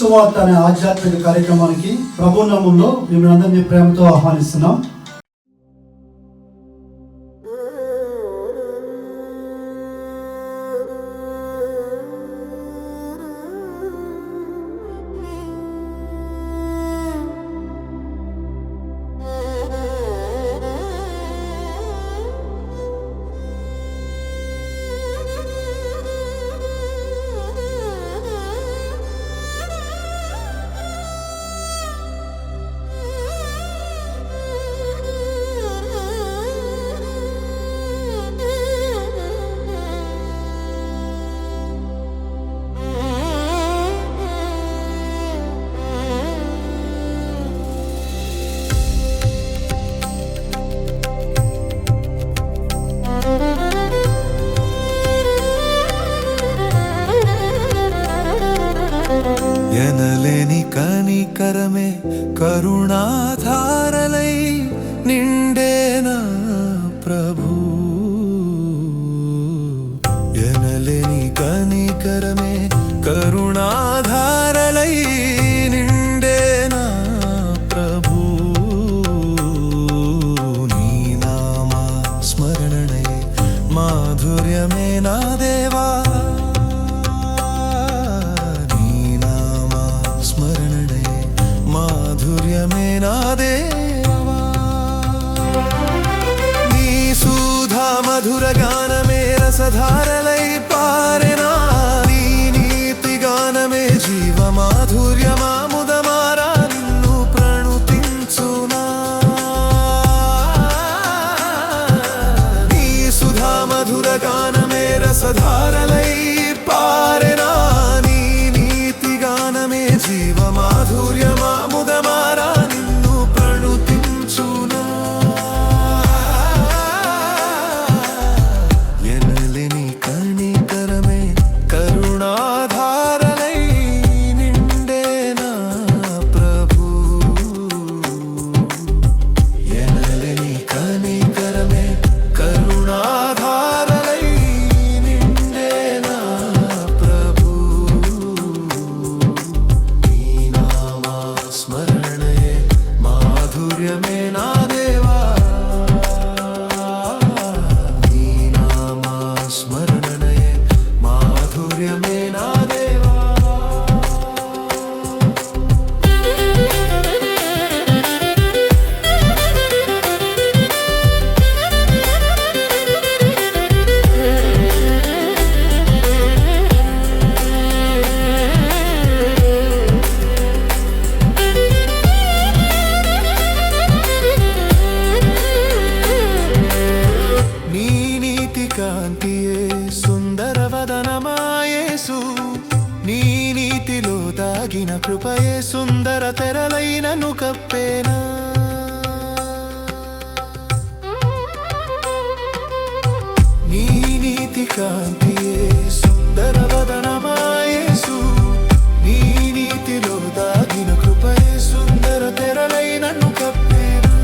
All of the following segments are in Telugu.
సువార్త అనే ఆధ్యాత్మిక కార్యక్రమానికి ప్రభు నామములో మిమ్మల్ని అందరినీ ప్రేమతో ఆహ్వానిస్తున్నాం. ఎనలేని కనికరమే కరుణాధారలై నిండేనా ప్రభు. ఎనలేని కనికరమే కరుణాధారలై నిండేనా ప్రభు. నీ నామ స్మరణే మాధుర్యమే నా దేవా. మాధుర్యమే నా దేవా. నీ సుధా మధుర గానమే రసధారలై పారెనా. నీ నీతి గానమే జీవ మాధుర్యమాముదమారా నిన్ను ప్రణుతించునా. నీ సుధా మధుర గానమే రసధారలై పారెనా. నీ నీతి గానమే జీవ మాధుర్యమాముదమారా నిన్ను ప్రణుతించునా. ఎనలేని కనికరమే కరుణాధారలై నిండేనా ప్రభు. ఎనలేని కనికరమే కరుణాధారలై నిండేనా ప్రభు. స్మరణే మాధుర్యమే నా దేవా. నీ నామ స్మరణే మాధుర్యమే నా దేవా. నీ నీతి కాంతియే సుందర వదనమాయేసు. నీ నీతిలో దాగిన కృపయే సుందర తెరలైనను కప్పేనా. నీ నీతి కాంతియే సుందర వదనమాయేసు. నీ నీతిలో దాగిన కృపయే సుందర తెరలైనను కప్పేనా.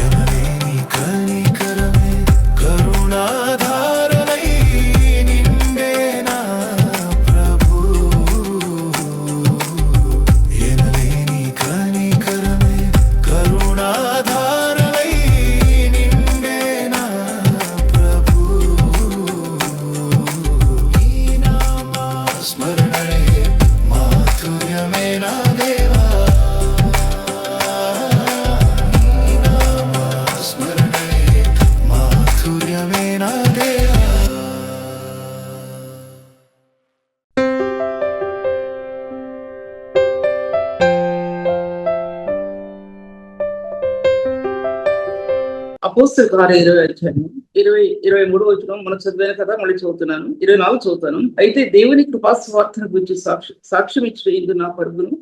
ఎనలేని కనికరమే కరుణాధారలై నిండేనా ప్రభు. ఎనలేని కనికరమే కరుణాధారలై నిండేనా ప్రభు. నీ నామ స్మరణే మాధుర్యమే నా దేవా. నీ నామ స్మరణే మాధుర్యమే నా దేవా. అపోస్తలుల కార్యం 20 అధ్యాయం 23 వచనం మనం చదివాను కదా, మళ్ళీ చదువుతున్నాను. 24 చదువుతాను. అయితే దేవుని కృపాసువార్తను గురించి సాక్ష్యం ఇచ్చిన ఇందు నా పరుగును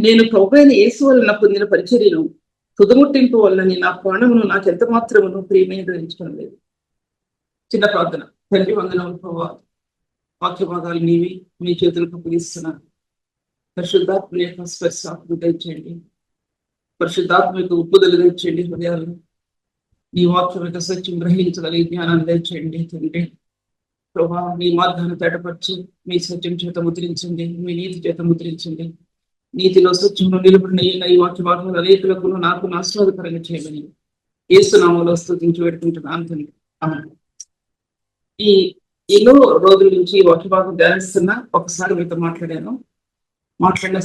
నేను ప్రభువైన యేసు వలన పొందిన పరిచర్యను తుదముట్టింపు వలన నా ప్రాణమును నాకెంత మాత్రమును ప్రియమైనది ఎంచుకోలేదు. చిన్న ప్రార్థన. తండ్రి వందనం ప్రభువా, వాక్య భాగాలు నీవి మీ చేతులకు అప్పగిస్తున్నాను. పరిశుద్ధాత్మ యొక్క స్పర్శాత్మ దయచేయండి. పరిశుద్ధాత్మ యొక్క ఉప్పుదలు దయచేయండి. హృదయాలు నీ వాక్యం యొక్క సత్యం గ్రహించగలిగే జ్ఞానాన్ని దయచేయండి తండ్రి. ప్రభా మీ మార్గాన్ని తేటపరిచి మీ సత్యం చేత ముద్రించండి, మీ నీతి చేత ముద్రించండి. నీతిలో సత్యంలో నిలబడిన ఈ వాక్య భాగంలో అనేకులకు నాకు ఆశీర్వాదకరంగా చేయమని యేసునామములో స్తుతించి పెడుతుంటున్నాను తండ్రి. ఆమేన్. ఈ ఎన్నో రోజుల నుంచి ఈ వాక్య భాగం ధ్యానిస్తున్నా, ఒకసారి మీతో మాట్లాడినా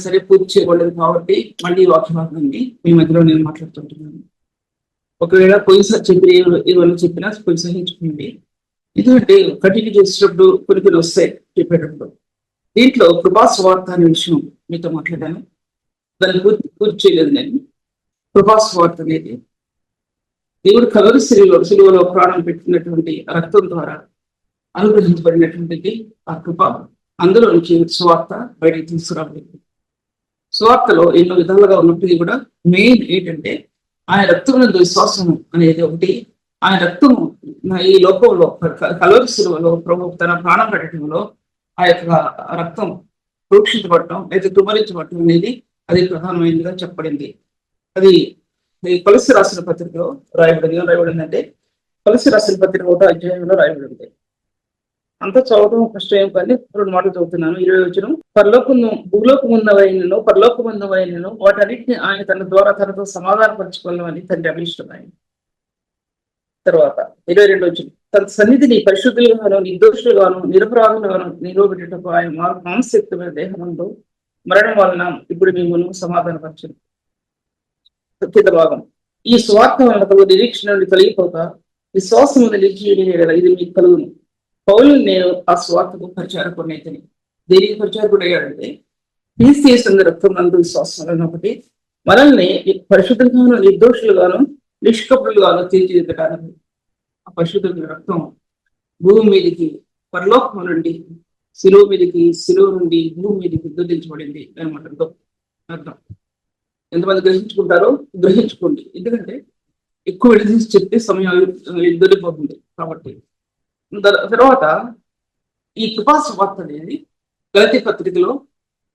సరే పూర్తి చేయబడలేదు కాబట్టి మళ్ళీ ఈ వాక్య భాగాన్ని మీ మధ్యలో నేను మాట్లాడుతుంటున్నాను. ఒకవేళ పోయినసారి చెప్పిన ఇవన్నీ చెప్పినా కొంచెం సహించుకోండి. ఎందుకంటే కంటిన్యూ చేసేటప్పుడు కొన్ని వస్తాయి చెప్పేటప్పుడు. దీంట్లో కృపా సువార్త అనే విషయం మీతో మాట్లాడాను, దాన్ని పూర్తి చేయలేదు నేను. కృపా సువార్త అనేది దేవుడు కలవరి సిలువలో ప్రాణం పెట్టినటువంటి రక్తం ద్వారా అనుగ్రహించబడినటువంటిది ఆ కృప. అందులో నుంచి సువార్త బయటికి తీసుకురాబడింది. సువార్తలో ఎన్నో విధాలుగా ఉన్నప్పటికీ కూడా మెయిన్ ఏంటంటే ఆయన రక్తమునందు విశ్వాసం అనేది ఒకటి. ఆయన రక్తము ఈ లోకంలో కలవరి సిలువలో ప్రభు తన ప్రాణం పెట్టడంలో ఆ యొక్క రక్తం ప్రోక్షించబడటం లేదా కుమరించబడటం అనేది అది ప్రధానమైనదిగా చెప్పబడింది. అది కొలస్సీ రాసిన పత్రికలో రాయబడిందంటే కొలస్సీ రాసిన పత్రిక 1వ అధ్యాయంలో రాయబడింది. అంతా చదవడం కష్టం కానీ 2 మాటలు చదువుతున్నాను. 20వ వచనం, భూలోకమున్నవైనను పరలోకమున్నవైనను వాటన్నిటిని ఆయన తన ద్వారా తనతో సమాధానపరచుకోవాలని తండ్రి అభిష్టమైన. తర్వాత 22వ వచనం, తన సన్నిధిని పరిశుద్ధులుగాను నిర్దోషులుగాను నిరపరాధులుగాను నిలవబెట్టుటకు ఆయన మాంసయుక్తమైన దేహంలో మరణం వలన ఇప్పుడు మిమ్మల్ని సమాధానపరచు. కింద భాగం, ఈ స్వార్థ వలన నిరీక్షణ నుండి కలిగిపోక విశ్వాసము నిలిచి ఇది మీకు కలుగును. పౌలు నేను ఆ స్వార్థకు పరిచారకుడైతేనే. దేనికి పరిచారకుడు అయ్యాడంటే క్రీస్తు యేసు రక్తం నందు విశ్వాసం ఒకటి మనల్ని పరిశుద్ధులుగాను నిర్దోషులుగాను నిష్కపటులుగాను తీర్చిదిద్దడానికి ఆ పరిశుద్ధుల రక్తం భూమి మీదకి పరలోకం నుండి శిలువ మీదకి, శిలువ నుండి భూమి మీదకి దొరించబడింది అనమాట అర్థం. ఎంతమంది గ్రహించుకుంటారో గ్రహించుకోండి, ఎందుకంటే ఎక్కువ విడదీసి చెప్తే సమయం దొరికిపోతుంది కాబట్టి. తర్వాత ఈ కృపా సువార్త అనేది గలతీ పత్రికలో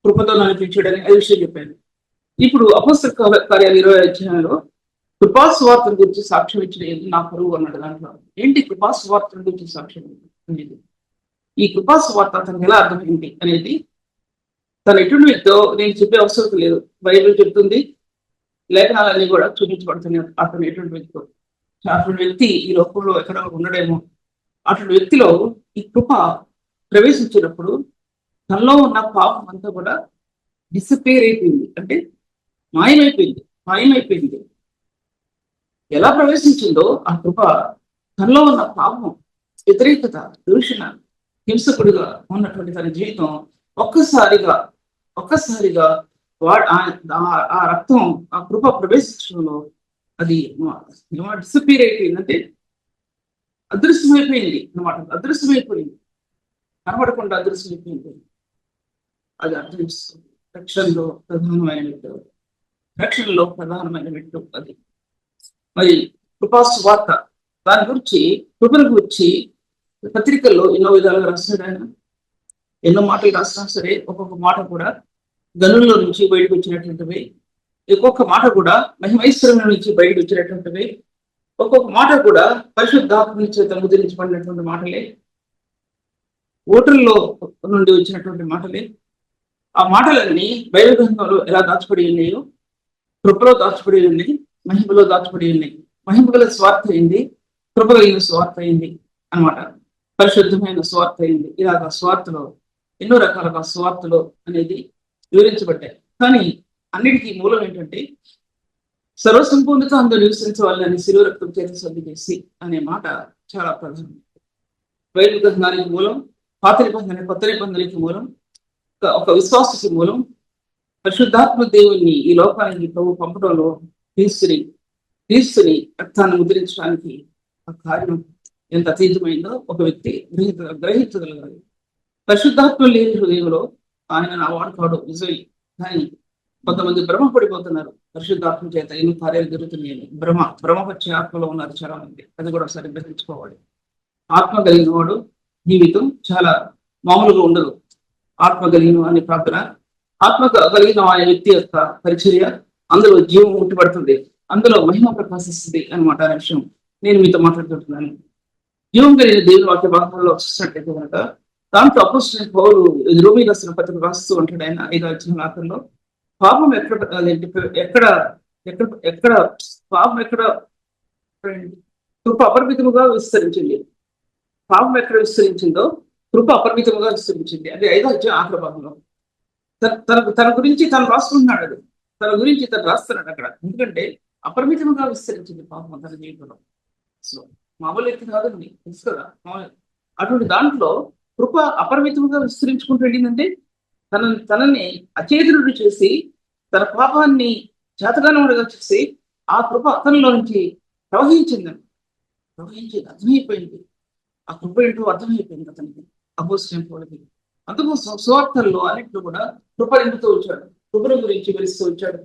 కృపతో నడిపించడానికి ఆ విషయం చెప్పాను. ఇప్పుడు అపోస్తల కార్యాలు 20వ అధ్యాయంలో కృపా సువార్త గురించి సాక్ష్యం ఇచ్చిన నా పరువు అన్నాడు. దాంట్లో ఏంటి కృపా సువార్త గురించి సాక్ష్యం అనేది, ఈ కృపా సువార్త అతనికి ఎలా అర్థమైంది అనేది తను ఎటువంటి వ్యక్తో నేను చెప్పే అవసరం లేదు. బైబిల్ చెప్తుంది, లేఖనాలన్నీ కూడా చూపించబడుతున్నాయి. అతను ఎటువంటి వ్యక్తితో, అటువంటి వ్యక్తి ఈ లోకంలో ఎక్కడ ఉండడేమో. అటువంటి వ్యక్తిలో ఈ కృప ప్రవేశించినప్పుడు తనలో ఉన్న పాపం అంతా కూడా డిసపేర్ అయిపోయింది, అంటే మాయమైపోయింది. ఎలా ప్రవేశించిందో ఆ కృప తనలో ఉన్న పాపం, వ్యతిరేకత, దూషణ, హింసకుడిగా ఉన్నటువంటి తన జీవితం ఒక్కసారిగా ఆ రక్తం, ఆ కృప ప్రవేశించడంలో అది డిసపేర్ అయిపోయింది, అంటే అదృశ్యమైపోయింది అనమాట. అదృశ్యమైపోయింది, కనబడకుండా అదృశ్యమైపోయింది. అది అర్థం చేస్తుంది. రక్షణలో ప్రధానమైన మెట్టు అది. మరి కృపా సువార్త దాని గురించి, కృపను గురించి పత్రికల్లో ఎన్నో విధాలుగా రాస్తాడు ఆయన. ఎన్నో మాటలు రాసినా సరే ఒక్కొక్క మాట కూడా గనుల్లో నుంచి బయటకు వచ్చినటువంటివి, ఒక్కొక్క మాట కూడా మహిమైశ్వరం నుంచి బయటకు వచ్చినటువంటివి, ఒక్కొక్క మాట కూడా పరిశుద్ధాత్మ చేత ముద్రించబడినటువంటి మాటలే, ఓటర్లో నుండి వచ్చినటువంటి మాటలే. ఆ మాటలన్నీ బైబిల్ గ్రంథంలో ఎలా దాచబడి ఉన్నాయో, కృపలో దాచబడి ఉన్నాయి, మహిమలో దాచబడి ఉన్నాయి. మహిమ గల స్వార్థ అయింది, కృప కలిగిన స్వార్థ అయింది అనమాట. పరిశుద్ధమైన స్వార్థ అయింది. ఇలాగ స్వార్థలో ఎన్నో రకాలుగా స్వార్థలో అనేది వివరించబడ్డాయి. కానీ అన్నిటికీ మూలం ఏంటంటే సర్వసంపూర్ణత అందరూ నివసించవాలని శిలువ రక్తం చేత శుద్ధి చేసి అనే మాట చాలా ప్రధానం. బైబిల్ గ్రంథానికి మూలం, పాత నిబంధన కొత్త నిబంధనకి మూలం, ఒక విశ్వాసకి మూలం పరిశుద్ధాత్మ దేవుణ్ణి ఈ లోకానికి ప్రభు పంపడంలో క్రీస్తుని రక్తాన్ని ముద్రించడానికి ఆ కార్యం ఎంత అతీతమైందో ఒక వ్యక్తి గ్రహించగలగాలి. పరిశుద్ధాత్మ లేని హృదయంలో ఆయన వాడుకోవడం నిజమే, కానీ కొంతమంది భ్రమ పడిపోతున్నారు. పరిశుద్ధాత్మ చేత ఎన్ని కార్యాలు జరుగుతున్నాయని భ్రమపరిచే ఆత్మలో ఉన్నారు చాలా మంది. అది కూడా ఒకసారి గ్రహించుకోవాలి. ఆత్మ కలిగిన వాడు జీవితం చాలా మామూలుగా ఉండదు. ఆత్మ కలిగిన వాని ప్రార్థన, ఆత్మ కలిగిన వాని వ్యక్తి యొక్క పరిచర్య, అందులో జీవం ఉట్టిపడుతుంది, అందులో మహిమ ప్రకాశిస్తుంది అనమాట. అనే విషయం నేను మీతో మాట్లాడుతుంటున్నాను. జీవం కలిగిన దేవుని వాక్య భాగంలో చూసినట్లయితే కనుక దాంట్లో అపోస్తలుడైన పౌలు రోమీ రాసిన పత్రిక రాస్తూ ఉంటాడు. ఆయన 5వ అధ్యాయం ఆఖరిలో పాపం ఎక్కడ ఎక్కడ ఎక్కడ ఎక్కడ పాపం ఎక్కడ కృప అపరిమితముగా విస్తరించింది. పాపం ఎక్కడ విస్తరించిందో కృప అపరిమితముగా విస్తరించింది. అది 5వ అధ్యాయం ఆఖరి భాగంలో తన గురించి తను రాసుకుంటున్నాడు. అది తన గురించి తను రాస్తున్నాడు అక్కడ. ఎందుకంటే అపరిమితంగా విస్తరించింది పాపం తన జీవితంలో. సో మామూలు ఎత్తి కాదండి, తెలుసు కదా. అటువంటి దాంట్లో కృప అపరిమితంగా విస్తరించుకుంటూ వెళ్ళిందంటే తనని అచేతనుడు చేసి తన పాపాన్ని చేతగానముడుగా చేసి ఆ కృప అతనిలో నుంచి ప్రవహించింది. అర్థమైపోయింది. ఆ కృప ఏంటో అర్థమైపోయింది అతనికి, అపోస్తలుడైన పౌలుకి. అందుకోసం సువార్తల్లో అన్నింటిలో కూడా కృప నింపుతూ వచ్చాడు. కృపల గురించి వివరిస్తూ వచ్చాడు.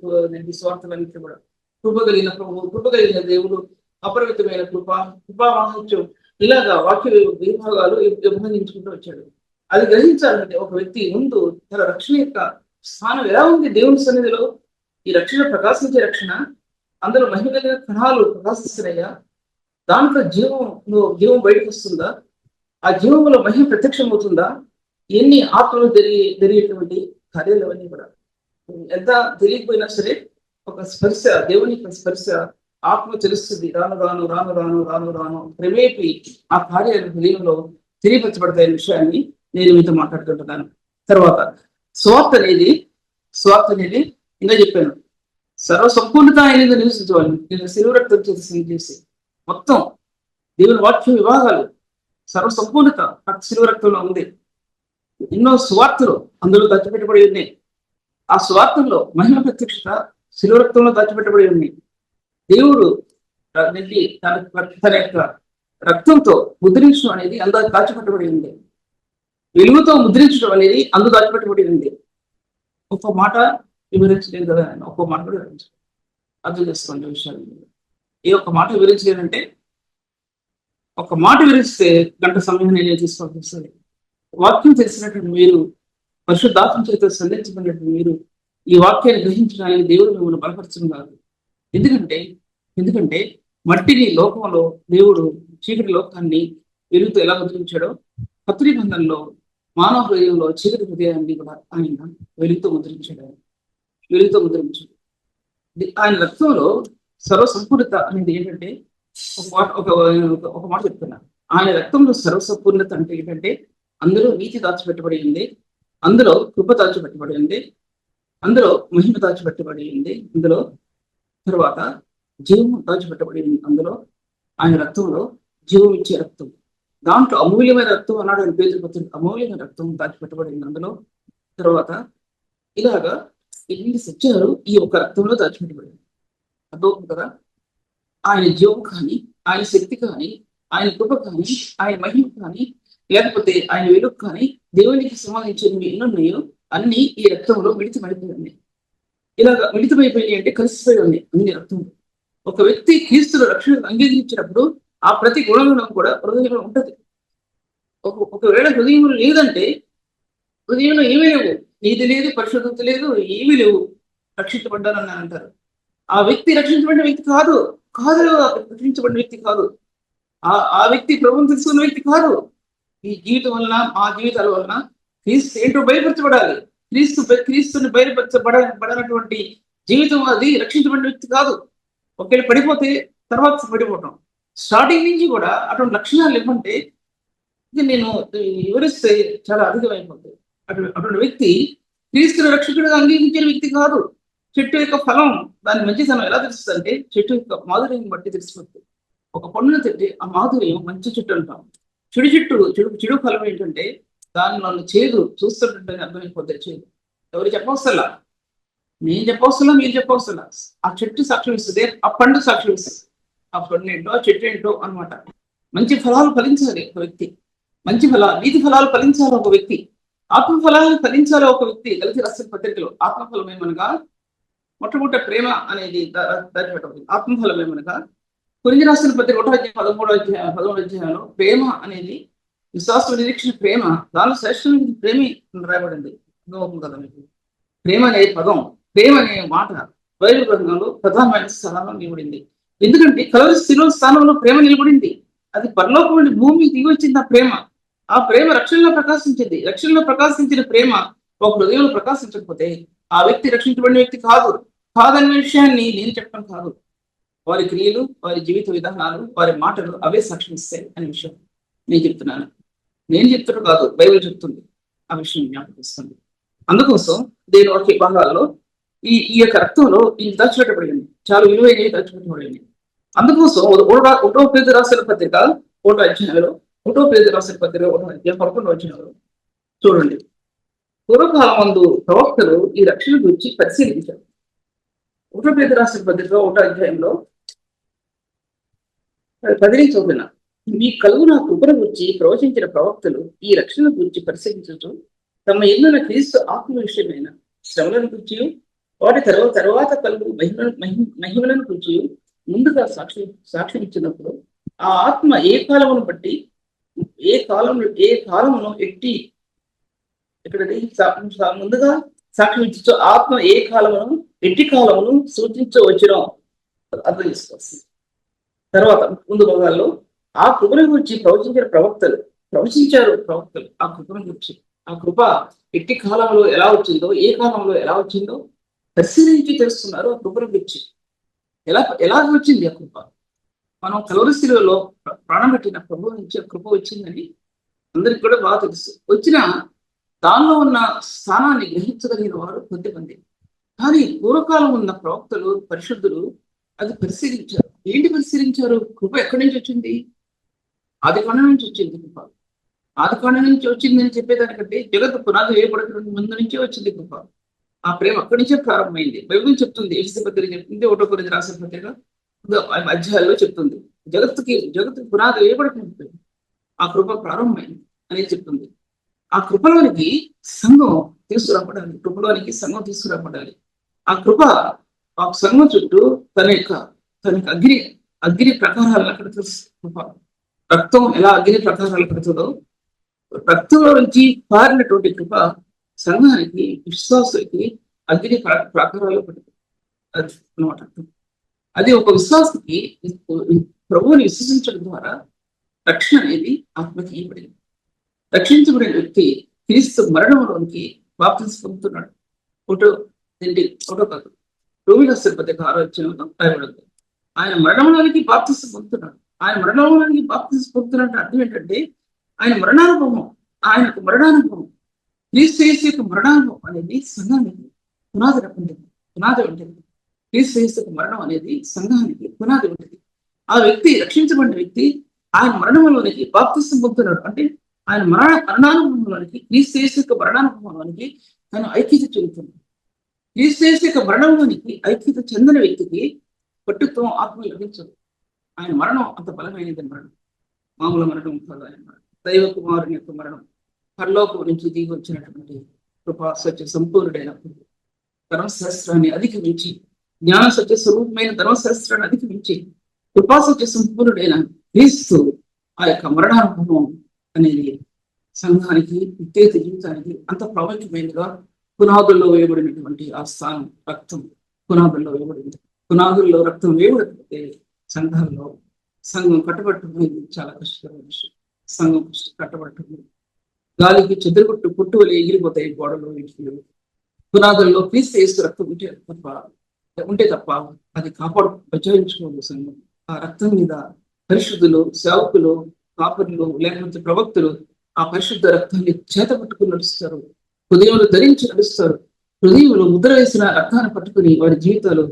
సువార్తలన్నింటిలో కూడా కృప కలిగిన ప్రభువు, కృప కలిగిన దేవుడు, అపరిమితమైన కృప, కృపా మహత్యం, ఇలాగా వాక్య విభాగాలు విభజించుకుంటూ వచ్చాడు. అది గ్రహించాలంటే ఒక వ్యక్తి ముందు తన రక్షణ యొక్క స్థానం ఎలా ఉంది దేవుని సన్నిధిలో. ఈ రక్షణ ప్రకాశించే రక్షణ, అందులో మహిమ కలిగిన కణాలు ప్రకాశిస్తున్నాయా, దాంట్లో జీవం బయటకు వస్తుందా, ఆ జీవంలో మహిమ ప్రత్యక్షం అవుతుందా, ఎన్ని ఆత్మలు జరిగేటువంటి కార్యాలు అవన్నీ కూడా ఎంత తెలియకపోయినా సరే ఒక స్పర్శ, దేవుని యొక్క స్పర్శ ఆత్మ తెలుస్తుంది. రాను రాను రాను రాను రాను రాను క్రమేపీ ఆ కార్యాలు హృదయంలో తెలియపరచబడతాయనే విషయాన్ని నేను మీతో మాట్లాడుతుంటున్నాను. తర్వాత స్వార్థ అనేది ఇంకా చెప్పాను, సర్వ సంపూర్ణత అనేది నివసించేవాళ్ళు. నేను శిలువ చేసి మొత్తం దేవుని వాక్య విభాగాలు సర్వ సంపూర్ణత శిలువ రక్తంలో ఉంది. ఎన్నో స్వార్థలు అందులో దాచిపెట్టబడి ఉన్నాయి. ఆ స్వార్థంలో మహిమ ప్రత్యక్షత శిలువ రక్తంలో దాచిపెట్టబడి ఉంది. దేవుడు తన యొక్క రక్తంతో ముద్రించడం అనేది అందులో దాచిపెట్టబడి ఉంది. వెలుగుతో ముద్రించడం అనేది అందులో దాచిపెట్టబడి ఉంది. ఒక్క మాట వివరించలేదు కదా, ఒక్కో మాట కూడా వివరించాలి. అర్థం చేసుకోండి విషయాలు. ఏ ఒక్క మాట వివరించలేదంటే, ఒక మాట వివరిస్తే గంట సమయం నేను తీసుకోవాల్సి వస్తుంది. వాక్యం తెలిసినట్టు మీరు, పరిశుద్ధాత్మ చేత సంధించబడినట్టు మీరు ఈ వాక్యాన్ని గ్రహించడానికి దేవుడు మిమ్మల్ని బలపరచడం కాదు. ఎందుకంటే మట్టిని లోకంలో దేవుడు చీకటి లోకాన్ని వెలుగుతో ఎలా ముద్రించాడో, కొత్త నిబంధనలో మానవ హృదయంలో చీకటి హృదయాన్ని కూడా ఆయన వెలుగుతో ముద్రించాడు. ఆయన రక్తంలో సర్వసంపూర్ణత అనేది ఏంటంటే, ఒక మాట చెప్తున్నాను. ఆయన రక్తంలో సర్వసంపూర్ణత అంటే ఏంటంటే, అందులో నీతి దాచిపెట్టబడి ఉంది, అందులో కృప దాచిపెట్టబడి ఉంది, అందులో మహిమ దాచిపెట్టబడి ఉంది, అందులో తర్వాత జీవం దాచిపెట్టబడి ఉంది. అందులో ఆయన రక్తంలో జీవం ఇచ్చే రక్తం, దాంట్లో అమూల్యమైన రక్తం అన్నాడు ఆయన పేరు పత్రిక. అమూల్యమైన రక్తం దాచిపెట్టబడింది అందులో. తర్వాత ఇలాగా ఎన్ని సత్యాలు ఈ ఒక రక్తంలో దాచిపెట్టబడింది. అర్థం కదా. ఆయన జీవం కానీ, ఆయన శక్తి కానీ, ఆయన కృప కానీ, ఆయన మహిమ కానీ, లేకపోతే ఆయన వెలుగు కానీ, దేవునికి సంబంధించినవి ఎన్నున్నాయో అన్ని ఈ రక్తంలో మిళితమైపోయి ఉన్నాయి. ఇలాగ మిళితమైపోయి అంటే కలిసిపోయి ఉన్నాయి అన్ని రక్తంలో. ఒక వ్యక్తి క్రీస్తుల రక్షణ అంగీకరించినప్పుడు ఆ ప్రతి గుణగణం కూడా హృదయంలో ఉంటది. ఒకవేళ హృదయంలో లేదంటే, హృదయంలో ఏమీ లేవు, నీతి లేదు, పరిశుద్ధత లేదు, ఏమీ లేవు, రక్షించబడ్డానని అంటారు. ఆ వ్యక్తి రక్షించబడిన వ్యక్తి కాదు. రక్షించబడిన వ్యక్తి కాదు. ఆ వ్యక్తి ప్రభువుని తెలుసుకున్న వ్యక్తి కాదు. ఈ జీవితం వలన, ఆ జీవితాల వలన క్రీస్తు ఏంటో బయలుపరచబడాలి. క్రీస్తుని బయలుపరచబడనటువంటి జీవితం అది రక్షించబడిన వ్యక్తి కాదు. ఒకవేళ పడిపోతే తర్వాత పడిపోవటం. స్టార్టింగ్ నుంచి కూడా అటువంటి లక్షణాలు ఇవ్వంటే ఇది నేను వివరిస్తే చాలా అధికమైపోతుంది. అటువంటి వ్యక్తి క్రీస్తుని రక్షకుడిగా అంగీకరించిన వ్యక్తి కాదు. చెట్టు యొక్క ఫలం, దాని మంచితనం ఎలా తెలుస్తుంది అంటే, చెట్టు యొక్క మాధుర్యం బట్టి తెలిసిపోతుంది. ఒక పండును తింటే ఆ మాధుర్యం మంచి చెట్టు అంటాం. చెడు ఫలం ఏంటంటే దానిలో చేదు చూస్తుంటే అర్థమైపోతుంది. చేదు ఎవరు చెప్పవసలా, నేను చెప్పవసలా, మీరు చెప్పవసలా. ఆ చెట్టు సాక్ష్యం ఇస్తుంది, ఆ పండు సాక్ష్యం ఇస్తుంది. ఆ పండు ఏంటో, ఆ చెట్టు ఏంటో అనమాట. మంచి ఫలాలు ఫలించాలి ఒక వ్యక్తి, నీతి ఫలాలు ఫలించాలి ఒక వ్యక్తి, ఆత్మ ఫలాలను ఫలించాలి ఒక వ్యక్తి. గలతీ రాసిన పత్రికలో ఆత్మఫలం ఏమనగా మొట్టమొదటి ప్రేమ అనేది దాచిపెట్టబడింది. ఆత్మఫలం ఏమనగా కొరింథీ రాసిన పత్రిక 13వ అధ్యాయంలో ప్రేమ అనేది విశ్వాసం, నిరీక్షణ, ప్రేమ, దానిలో శ్రేష్టమైన ప్రేమి రాయబడింది. కదా మీకు ప్రేమ అనే పదం, ప్రేమ అనే మాట బైబిల్ గ్రంథంలో ప్రధానమైన స్థానంలో నిలబడింది. ఎందుకంటే కలవరి శిలువ స్థానంలో ప్రేమ నిలబడింది. అది పరలోకం నుండి భూమికి దిగి వచ్చింది ఆ ప్రేమ రక్షణలో ప్రకాశించింది. రక్షణలో ప్రకాశించిన ప్రేమ ఒక హృదయంలో ప్రకాశించకపోతే ఆ వ్యక్తి రక్షించబడిన వ్యక్తి కాదనే విషయాన్ని నేను చెప్పడం కాదు. వారి క్రియలు, వారి జీవిత విధానాలు, వారి మాటలు అవే సాక్ష్యం ఇస్తాయి అనే విషయం నేను చెప్తున్నాను. నేను చెప్తున్నా కాదు, బైబిల్ చెప్తుంది. ఆ విషయం జ్ఞాపకిస్తుంది. అందుకోసం దేవుని వాక్య భాగాల్లో ఈ యొక్క రక్తంలో ఇది దాచిపెట్టబడింది, చాలా విలువైనవి దాచిపెట్టబడింది. అందుకోసం ఒకటో పేతురు రాసిన పత్రిక 1వ అధ్యాయంలో 11వ అధ్యాయంలో చూడండి. పూర్వకాలం ముందు ప్రవక్తలు ఈ రక్షణ గురించి పరిశీలించారు. 1వ పేతురు రాసిన పత్రిక 1వ అధ్యాయంలో 10 మీ కలుగున కృపను గురించి ప్రవచించిన ప్రవక్తలు ఈ రక్షణ గురించి పరిశీలించడం తమ ఎన్నున్న క్రీస్తు ఆత్మ విషయమైన శ్రమలను గురించి, వాటి తర్వాత కలుగు మహిమలను గురించి ముందుగా సాక్ష్యం ఇచ్చినప్పుడు ఆ ఆత్మ ఏ కాలమును బట్టి ఏ కాలమును ఎట్టి ఇక్కడ ముందుగా సాక్ష్యం ఇచ్చో ఆత్మ ఏ కాలమును ఎట్టి కాలమును సూచించవచ్చునో అర్థం చేసుకోవాల్సింది. తర్వాత ముందు భాగాల్లో ఆ కృపను గురించి ప్రవచించారు ప్రవక్తలు ఆ కృపను గురించి. ఆ కృప ఎట్టి కాలంలో ఎలా వచ్చిందో, ఏ కాలంలో ఎలా వచ్చిందో పరిశీలించి తెలుస్తున్నారు. ఆ కృపను గురించి ఎలా వచ్చింది ఆ కృప. మనం కలవరి శిలువలో ప్రాణం పెట్టిన ప్రభు నుంచి ఆ కృప వచ్చిందని అందరికి కూడా బాగా తెలుసు. వచ్చిన దానిలో ఉన్న స్థానాన్ని గ్రహించగలిగిన వారు కొద్దిమంది. కానీ పూర్వకాలం ఉన్న ప్రవక్తలు, పరిశుద్ధులు అది పరిశీలించారు. ఏంటి పరిశీలించారు? కృప ఎక్కడి నుంచి వచ్చింది? ఆదికాండం నుంచి వచ్చింది కృప. ఆదికాండం నుంచి వచ్చిందని చెప్పేదానికంటే జగత్తు పునాది వేయబడక ముందు నుంచే వచ్చింది కృప. ఆ ప్రేమ అక్కడి నుంచే ప్రారంభమైంది. బైబిల్ చెప్తుంది, ఎఫెసీ పత్రిక చెప్తుంది, 1వ కొరింథీ రాసిన పత్రిక అధ్యాయాల్లో చెప్తుంది. జగత్తు పునాది వేయబడక ముందు ఆ కృప ప్రారంభమైంది అనేది చెప్తుంది. ఆ కృపలోనికి సంఘం తీసుకురాబడాలి. ఆ కృప ఆ సంఘం చుట్టూ తన అగ్ని ప్రకారాలు అక్కడ తెలుసు. కృప రక్తం ఎలా అగ్ని ప్రకారాలు కడుతుందో, రక్తంలో నుంచి పారినటువంటి కృప సంఘానికి, విశ్వాసులకి అగ్ని ప్రకారాలు పడుతుంది. అది అనమాట. అది ఒక విశ్వాసకి ప్రభువుని విశ్వసించడం ద్వారా రక్షణ అనేది ఆత్మకి ఇవ్వబడింది. రక్షించబడిన వ్యక్తి క్రీస్తు మరణంలోనికి బాప్తిసం పొందుతున్నాడు. రోమీయులకు రాసిన పత్రిక 6వ అధ్యాయంలో రాయబడింది. ఆయన మరణంలోనికి బాప్తిసం పొందుతున్నాడు. ఆయన మరణంలోనికి బాప్తిసం పొందుతున్నట్టు అర్థం ఏంటంటే ఆయన ఆయనకు మరణానుభవం, క్రీస్తు యేసు యొక్క మరణానుభవం అనేది సంఘానికి పునాది ఉంటుంది. క్రీస్తు యేసు యొక్క మరణం అనేది సంఘానికి పునాది ఉంటుంది. ఆ వ్యక్తి, రక్షించబడిన వ్యక్తి ఆయన మరణంలోనికి బాప్తిసం పొందుతున్నాడు. అంటే ఆయన మరణానుభవంలోనికి, క్రీస్తు యేసు యొక్క మరణానుభవంలోనికి తను ఐక్యత చెందుతుంది. క్రీస్తు యేసు యొక్క మరణంలోనికి ఐక్యత చెందిన వ్యక్తికి పట్టుత్వం, ఆత్మ లభించదు. ఆయన మరణం అంత బలమైనది. మరణం మామూలు మరణం కాదు. ఆయన మరణం దైవ కుమారుని యొక్క మరణం. పరలోకం నుంచి దిగి వచ్చినటువంటి కృపా సత్య సంపూర్ణుడైనప్పుడు ధర్మశాస్త్రాన్ని అధిగమించి, జ్ఞాన సత్య స్వరూపమైన ధర్మశాస్త్రాన్ని అధిగమించి కృపా సత్య సంపూర్ణుడైన క్రీస్తు ఆ యొక్క మరణానుభవం అనేది సంఘానికి, నిత్యత జీవితానికి అంత ప్రాముఖ్యమైనదిగా పునాదుల్లో వేయబడినటువంటి ఆ స్థానం రక్తం పునాదుల్లో వేయబడింది. పునాదుల్లో రక్తం వేయబడితే సంఘం కట్టబట్టుకునేది చాలా కష్టకరమైన విషయం. సంఘం కట్టబట్టుకునేది గాలికి చెదరగొట్టు పుట్టువలే ఎగిరిపోతాయి గోడలు, ఇంట్లో. పునాదుల్లో క్రీస్తు యేసు రక్తం ఉంటే తప్ప అది బచాయించుకోవాలి. సంఘం ఆ రక్తం మీద పరిశుద్ధులు, సేవకులు, కాపరులు, లేకపోతే ప్రవక్తలు ఆ పరిశుద్ధ రక్తాన్ని చేత పట్టుకుని నడుస్తారు. హృదయంలో ధరించి నడుస్తారు. హృదయంలో ముద్ర వేసిన రక్తాన్ని పట్టుకుని వారి జీవితాలు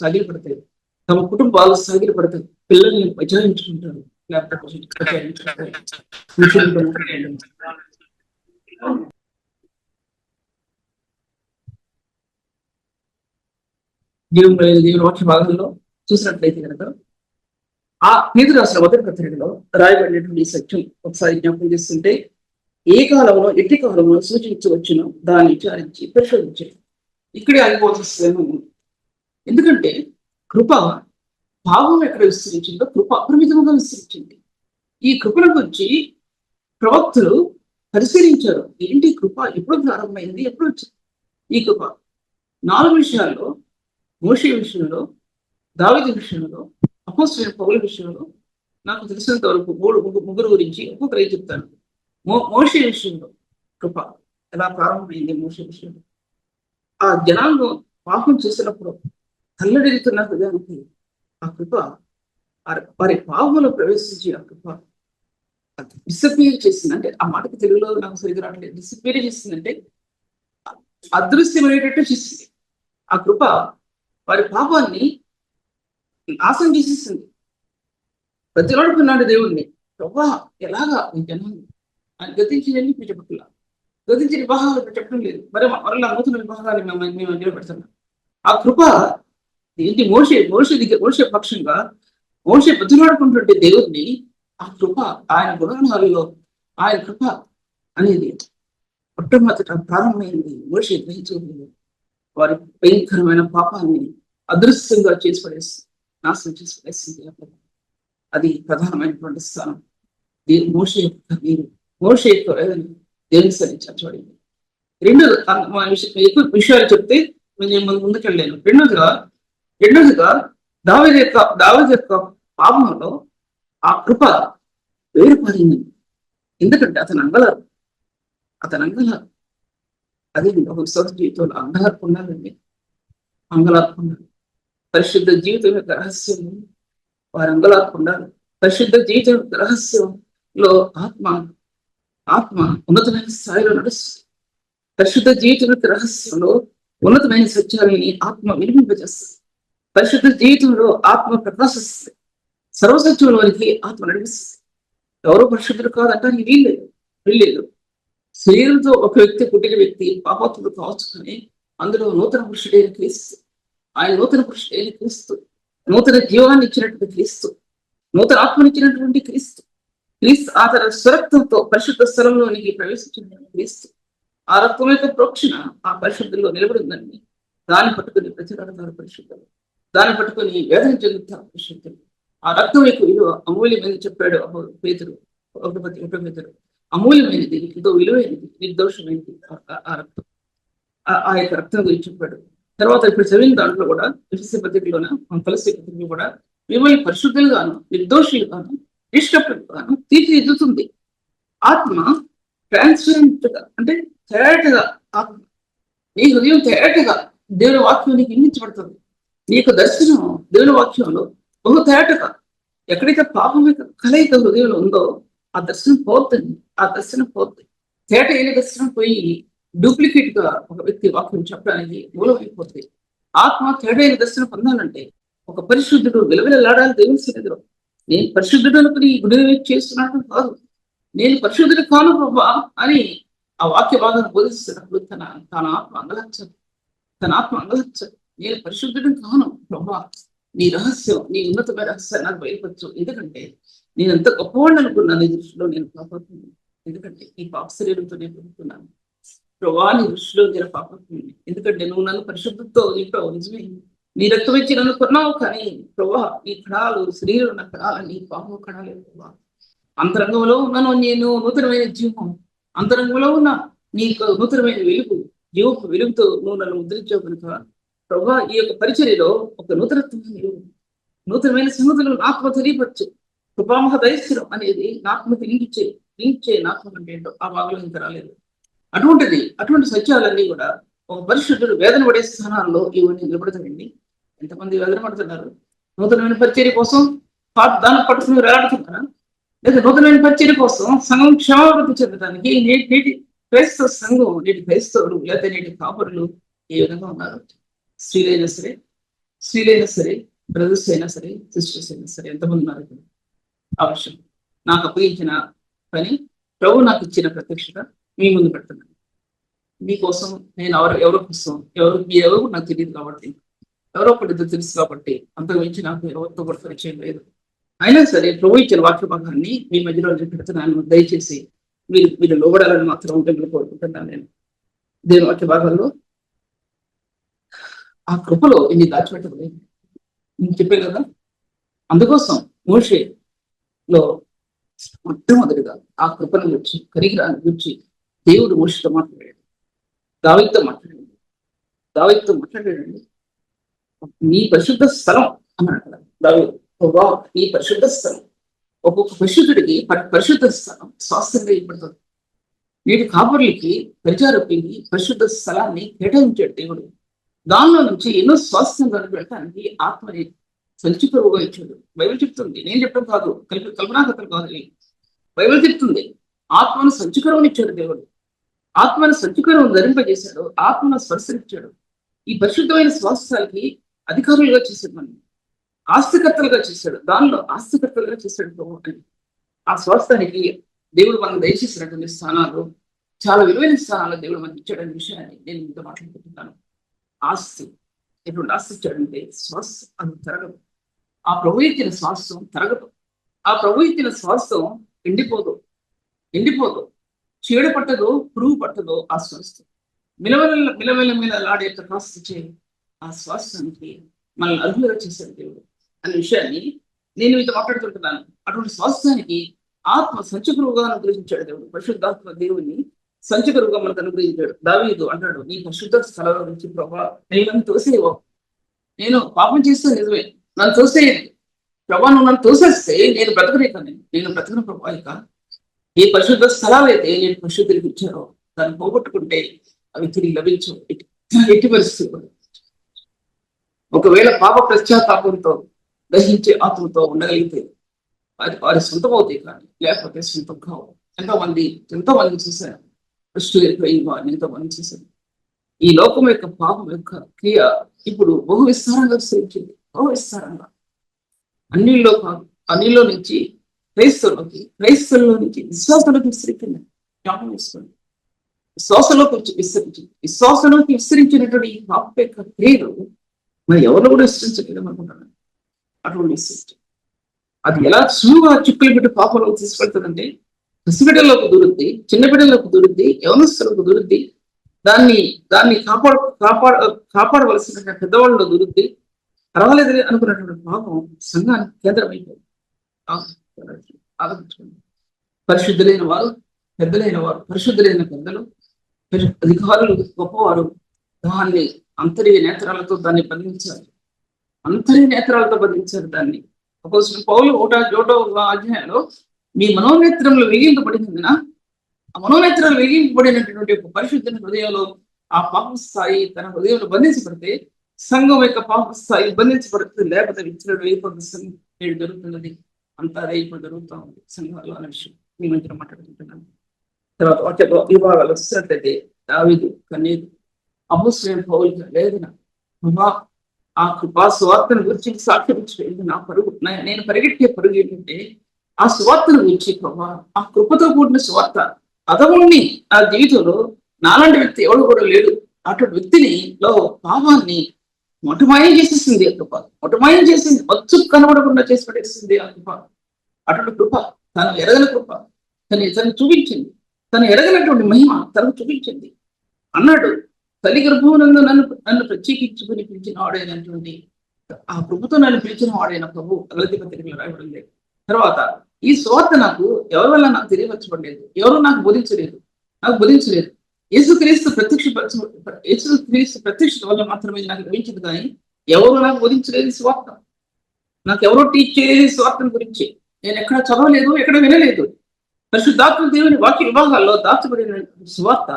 సాగిలపడతాయి. తమ కుటుంబాలు సాగిలపడతాయి. పిల్లల్ని బచాయించుకుంటారు. దేవుని వాక్య భాగంలో చూసినట్లయితే కనుక ఆ పేతురు రాసిన 1వ పత్రికలో రాయబడినటువంటి సత్యం ఒకసారి జ్ఞాపకం చేస్తుంటే, ఏ కాలంలో ఎట్టి కాలంలో సూచించవచ్చునో దాన్ని విచారించి పరిశోధించాడు. ఇక్కడే ఆగిపోతుంది. ఎందుకంటే కృప భావం ఎక్కడ విస్తరించిందో కృప అపరిమితంగా విస్తరించింది. ఈ కృపల గురించి ప్రవక్తలు పరిశీలించారు. ఏంటి కృప ఎప్పుడు ప్రారంభమైంది, ఎప్పుడు వచ్చింది ఈ కృప? 4 విషయాల్లో, మోషే విషయంలో, దావీదు విషయంలో, అపోస్తలుడైన పౌలు విషయంలో నాకు తెలిసినంత వరకు ముగ్గురు గురించి ఒక్కొక్కరు చెప్తాను. మోషే విషయంలో కృప ఎలా ప్రారంభమైంది? మోషే విషయంలో ఆ జనాంగం పాపం చేసినప్పుడు తల్లడిల్లుతున్న హృదయానికి ఆ కృప, వారి పాపంలో ప్రవేశించి ఆ కృప డిసపియర్ చేసింది. అంటే ఆ మాటకి తెలుగులో నాకు సరిగ్గా రావట్లేదు. డిసపియర్ చేసిందంటే అదృశ్యమయ్యేటట్టు చేసింది. ఆ కృప వారి పాపాన్ని నాశనం చేసేసింది. ప్రతిలాడుకున్నాడు దేవుణ్ణి. ప్రభా ఎలాగా ఈ జనం ఆయన గతించి చెప్పట్లా, గతించిన వివాహాలు చెప్పడం లేదు, మరలా నూతన వివాహాలు మేము మధ్యలో పెడుతున్నాం. ఆ కృప ఏంటి? మోషే పక్షంగా మోషే ప్రతిలాడుకుంటుంటే దేవుణ్ణి ఆ కృప, ఆయన గుణాలలో ఆయన కృప అనేది మొట్టమొదట ప్రారంభమైంది. మోషే గ్రహించలేదు వారి భయంకరమైన పాపాన్ని అదృశ్యంగా చేసి పడేస్తుంది, నాశనం చేసి పడేస్తుంది. అది ప్రధానమైనటువంటి స్థానం. మోషే యొక్క దేవుని సరించబడింది. ఎక్కువ విషయాలు చెప్తే నేను ముందుకెళ్ళలేను. రెండోదిగా దావీదు యొక్క పాపంలో ఆ కృప వేరుపడింది. ఎందుకంటే అతను అంగలారు. అదే ఒక విశ్వాస జీవితంలో అంగలార్పు ఉండాలండి. పరిశుద్ధ జీవితం యొక్క రహస్యం వారు అంగలార్పు ఉండాలి. పరిశుద్ధ జీవితం యొక్క రహస్యంలో ఆత్మ ఉన్నతమైన స్థాయిలో నడుస్తుంది. పరిశుద్ధ జీవితం యొక్క రహస్యంలో ఉన్నతమైన సత్యాలని ఆత్మ వినిపింపజేస్తుంది. పరిశుద్ధ జీవితంలో ఆత్మ ప్రకాశిస్తుంది. సర్వసత్యంలోనికి ఆత్మ నడిపిస్తుంది. ఎవరో పరిశుద్ధులు కాదంటానికి వీల్లేదు. శరీరంతో ఒక వ్యక్తి, పుట్టిన వ్యక్తి పాపాత్ముడు కావచ్చు, కానీ అందులో నూతన పురుషుడైన క్రీస్తు, ఆయన నూతన పురుషుడైన క్రీస్తు, నూతన జీవాన్ని ఇచ్చినటువంటి క్రీస్తు, నూతన ఆత్మనిచ్చినటువంటి క్రీస్తు ఆ తన స్వరక్తంతో పరిశుద్ధ స్థలంలోనికి ప్రవేశించిన క్రీస్తు, ఆ రక్తం యొక్క ప్రోక్షణ ఆ పరిశుద్ధంలో నిలబడి ఉందండి. దాన్ని పట్టుకుని ప్రతిరాడతారు పరిశుద్ధులు, దాన్ని పట్టుకుని వేదన చెందుతారు పరిశుద్ధులు. ఆ రక్తం యొక్క విలువ అమూల్యమైనది చెప్పాడు పేతురు. అమూల్యమైనది, ఎంతో విలువైనది, నిర్దోషమైనది ఆ రక్తం. ఆ యొక్క రక్తం గురించి చెప్పాడు. తర్వాత ఇప్పుడు చదివిన దాంట్లో కూడా ఎఫెసీ పత్రికలోన, కొలస్సీ పత్రికలో కూడా మిమ్మల్ని పరిశుద్ధులుగాను నిర్దోషులుగాను నిష్కపటులుగాను తీర్చిదిద్దుతుంది. ఆత్మ ట్రాన్స్పరెంట్ గా, అంటే తేటగా, ఆత్మ నీ హృదయం తేటగా దేవుని వాక్యం నీకు ఇంగించబడుతుంది. నీకు దర్శనం దేవుని వాక్యంలో బహు తేటగా, ఎక్కడైతే పాపం యొక్క కలయిక హృదయంలో ఉందో ఆ దర్శనం పోతుంది. తేట అయిన దర్శనం పోయి డూప్లికేట్ గా ఒక వ్యక్తి వాక్యం చెప్పడానికి మూలమైపోతుంది. ఆత్మ తేట అయిన దర్శనం పొందాలంటే ఒక పరిశుద్ధుడు విలవిలలాడాలి దేవుని సన్నిధిలో. నేను పరిశుద్ధుడు అనుకుని గుడి చేస్తున్నాను కాదు, నేను పరిశుద్ధుడు కాను ప్రభా అని ఆ వాక్య భాగాన్ని బోధిస్తున్నప్పుడు తన ఆత్మ అంగలచ్చదు. నేను పరిశుద్ధుడు కాను ప్రభా, నీ రహస్యం, నీ ఉన్నతమైన రహస్యాన్ని నాకు బయలుపరచు. ఎందుకంటే నేను ఎంత గొప్పవాడిని అనుకున్నాను నీ దృష్టిలో నేను పాపడుతున్నాను. ఎందుకంటే ఈ పాప శరీరంతో నేను పొందుతున్నాను ప్రభా, నీ దృష్టిలో నేను పాపడుతున్నాను. ఎందుకంటే నువ్వు నన్ను పరిశుద్ధంతో నింపావు, నిజమే. నీ రక్తం ఇచ్చి నన్ను కొన్నావు, కానీ ప్రభా నీ కణాలు, శరీరం ఉన్న కణాలు నీ పాప కణాలే ప్రభా. అంతరంగంలో ఉన్నాను నేను నూతనమైన జీవం, అంతరంగంలో ఉన్న నీకు నూతనమైన వెలుగు, జీవపు వెలుగుతో నువ్వు నన్ను ముద్రించావు కనుక ప్రభా ఈ యొక్క పరిచర్యలో ఒక నూతనమైన సంగతులు ఆత్మ తెలియపరచు. కృపామహ దైశ్యం అనేది ఆత్మ లించే నాత్మ అంటే ఏంటో ఆ భాగంలో ఇంకా రాలేదు. అటువంటి సత్యాలన్నీ కూడా ఒక పరిశుద్ధుడు వేదన పడే స్థానాల్లో ఇవన్నీ నిలబడతాయండి. ఎంతమంది వేదన పడుతున్నారు? నూతనమైన పరిచర్య కోసం దాన్ని పట్టుకుని వేలాడుతున్నారా? లేదా నూతనమైన పరిచర్య కోసం సంఘం క్షమాభివృద్ధి చెందడానికి నేటి క్రైస్తవ సంఘం, నేటి క్రైస్తవులు లేదా నేటి కాపురులు ఏ విధంగా ఉన్నారు? స్త్రీలైనా సరే, బ్రదర్స్ అయినా సరే, సిస్టర్స్ అయినా సరే, ఎంతమంది ఉన్నారు ఇక్కడ? అవశ్యం నాకు అప్పగించిన పని, ప్రభు నాకు ఇచ్చిన ప్రత్యక్షత మీ ముందు పెడుతున్నాను. మీకోసం నేను ఎవరి కోసం, ఎవరు నాకు తెలియదు కాబట్టి, ఎవరో ఒకటి తెలుసు కాబట్టి, అంతకు మించి నాకు ఎవరితో కూడా పరిచయం లేదు. అయినా సరే ప్రభు ఇచ్చిన వాక్య భాగాన్ని మీ మధ్యలో పెడుతున్నాను. దయచేసి మీరు లోబడాలని మాత్రం ఉంటే కోరుకుంటున్నాను. నేను దేని వాక్య భాగాల్లో ఆ కృపలో ఇన్ని దాచిపెట్టలేదు నేను చెప్పాను కదా. అందుకోసం మోషేలో మొట్టమొదటిగా ఆ కృపను గురించి, కరిగిరాని గురించి దేవుడు మోషేతో మాట్లాడాడు, దావీదుతో మాట్లాడాడండి. నీ పరిశుద్ధ స్థలం అన్నాడు కదా దావీదు. నీ పరిశుద్ధ స్థలం, ఒక్కొక్క పరిశుద్ధుడికి పరిశుద్ధ స్థలం స్వాస్థ్యంగా ఇవ్వబడుతుంది. నేటి కాపర్లకి పరిచారకులకి పరిశుద్ధ స్థలాన్ని కేటాయించాడు దేవుడు. దానిలో నుంచి ఎన్నో స్వాస్థ్యం కనుగొనడానికి ఆత్మని సంచికరువుగా ఇచ్చాడు. బైబిల్ చెప్తుంది, నేను చెప్పడం కాదు, కల్పనాకథలు కాదు. బైబిల్ చెప్తుంది ఆత్మను సంచికరువుని ఇచ్చాడు దేవుడు. ఆత్మను సంచికరువును ధరింపజేశాడు, ఆత్మను స్పర్శించాడు. ఈ పరిశుద్ధమైన స్వాస్థ్యాలకి అధికారులుగా చేశాడు, మనం ఆస్తికర్తలుగా చేశాడు. దానిలో ఆస్తికర్తలుగా చేశాడు ప్రభు అని. ఆ స్వాస్థ్యానికి దేవుడు మనకు దయచేసినటువంటి స్థానాలు చాలా విలువైన స్థానాలు దేవుడు మనకి ఇచ్చాడనే విషయాన్ని నేను మీతో మాట్లాడుకుంటున్నాను. ఆస్తి ఎటువంటి ఆస్తి ఇచ్చాడంటే స్వాస్థ్యం, అది తరగదు. ఆ ప్రభు ఇచ్చిన స్వాస్థ్యం తరగదు. ఆ ప్రభు ఇచ్చిన స్వాస్థ్యం ఎండిపోదు, చీడ పట్టదు, పురుగు పట్టదు. ఆ స్వాస్థ్యం మిలమిలలాడే ప్రకాశించే ఆ స్వాస్థ్యానికి మనల్ని అర్హులుగా చేశాడు దేవుడు అనే విషయాన్ని నేను మీతో మాట్లాడుతుంటున్నాను. అటువంటి స్వాస్థ్యానికి ఆత్మ సంచకరువుగా అనుగ్రహించాడు దేవుడు. పరిశుద్ధాత్మ దేవుని సంచకరువుగా మనకు అనుగ్రహించాడు. దావీదు అంటాడు, నీ పరిశుద్ధ స్థలంలో నుంచి ప్రభా నేను తోసేవో, నేను పాపం చేస్తే నిజమే, నన్ను తోసేయండి ప్రభా, నువ్వు నన్ను తోసేస్తే నేను బ్రతకలేకని, నేను బ్రతకను ప్రభా. ఇక ఏ పరిశుద్ధ స్థలాలు అయితే నేను పరిశుద్ధులకు ఇచ్చారో దాన్ని పోగొట్టుకుంటే అవి తిరిగి లభించవు ఎట్టి పరిస్థితులు. ఒకవేళ పాప పశ్చాత్తాపంతో దహించే ఆత్మతో ఉండగలిగితే అది వారి సొంతం అవుతాయి, కానీ లేకపోతే సొంతం కావు. ఎంతో మంది చూశారు, అయిన వారిని ఎంతో మంది చూశారు. ఈ లోకం యొక్క పాపం యొక్క క్రియ ఇప్పుడు బహు విస్తారంగా విస్తరించింది. బహు విస్తారంగా అన్నిలో కాదు, అన్నిలో నుంచి క్రైస్తవుల్లో నుంచి విశ్వాసంలోకి విస్తరించింది. జ్ఞాపకం చేసుకోండి, విశ్వాసంలోకి విస్తరించినటువంటి ఈ పాప యొక్క క్రియలు మరి ఎవరు కూడా విస్తరించలేదని అనుకుంటున్నాను. అటువంటి విస్తరించారు. అది ఎలా సులువుగా చిక్కులు పెట్టి పాపంలోకి తీసుకెళ్తుందంటే పసిబిడ్డల్లోకి దూరుద్ది, చిన్న బిడ్డల్లోకి దూరుద్ది, యవనస్తులకు దూరుద్ది. దాన్ని కాపాడవలసిన పెద్దవాళ్ళలో దూరుద్ది. పర్వాలేదని అనుకున్నటువంటి పాపం సంఘానికి కేంద్రమైపోయింది. ఆలోచించుకోండి. పరిశుద్ధులైన వారు, పరిశుద్ధులైన పెద్దలు, అధికారులు, గొప్పవారు దాన్ని అంతర్య నేత్రాలతో దాన్ని బంధించారు. దాన్ని అపోస్తలుడైన పౌలు 1 అధ్యాయంలో మీ మనోనేత్రంలో వెలిగింపబడినందున, ఆ మనోనేత్రాలు వెలిగింపబడినటువంటి ఒక పరిశుద్ధుని హృదయంలో ఆ పాప స్థాయి తన హృదయంలో బంధించబడితే సంఘం యొక్క పాప స్థాయి బంధించబడుతుంది. లేకపోతే విచ్చలడు అయిపోతుంది. సంఘం నేడు జరుగుతున్నది అంతా ఇప్పుడు జరుగుతూ ఉంది సంఘాలు అనే విషయం మీ మధ్యలో మాట్లాడుకుంటున్నాను. తర్వాత వాక్య విభాగాలు వచ్చినట్లయితే దావీదు కన్నీరు, అపోస్తలుడైన పౌలు లేదన ఆ కృపా సువార్తను గురించి సాక్ష్యం ఇచ్చేది నా పరుగు. నేను పరిగెట్టే పరుగు ఏంటంటే ఆ సువార్తను గురించి ప్రభా, ఆ కృపతో కూడిన సువార్త పదవుల్ని ఆ జీవితంలో నాలాంటి వ్యక్తి ఎవడు కూడా లేడు. అటువంటి వ్యక్తిని లో పాపాన్ని మొట్టమాయం చేసేసింది ఆ కృప. మొట్టమాయం చేసింది, వచ్చు కనబడకుండా చేసి పడేసింది ఆ కృప. అటువంటి కృప, తను ఎరగని కృప తను చూపించింది. తను ఎరగనటువంటి మహిమ తనకు చూపించింది. అన్నాడు, తల్లి గర్భమునందు నన్ను ప్రత్యేకించుకుని పిలిచిన వాడైనటువంటి ఆ కృపతో నన్ను పిలిచిన వాడైన ప్రభు గలతీ పత్రికలో రాయబడి లేదు. తర్వాత ఈ సువార్త నాకు ఎవరి వల్ల నాకు తెలియవచ్చబడలేదు, ఎవరు నాకు బోధించలేదు. యేసుక్రీస్తు ప్రత్యక్షత వల్ల మాత్రమే నాకు లభించింది, కానీ ఎవరు నాకు బోధించలేదు సువార్త. నాకు ఎవరో టీచ్ చేయలేదు సువార్తను గురించి. నేను ఎక్కడ చదవలేదు, ఎక్కడ వినలేదు. పరిశుద్ధాత్మ దేవుని వాక్య విభాగాల్లో దాచబడిన సువార్త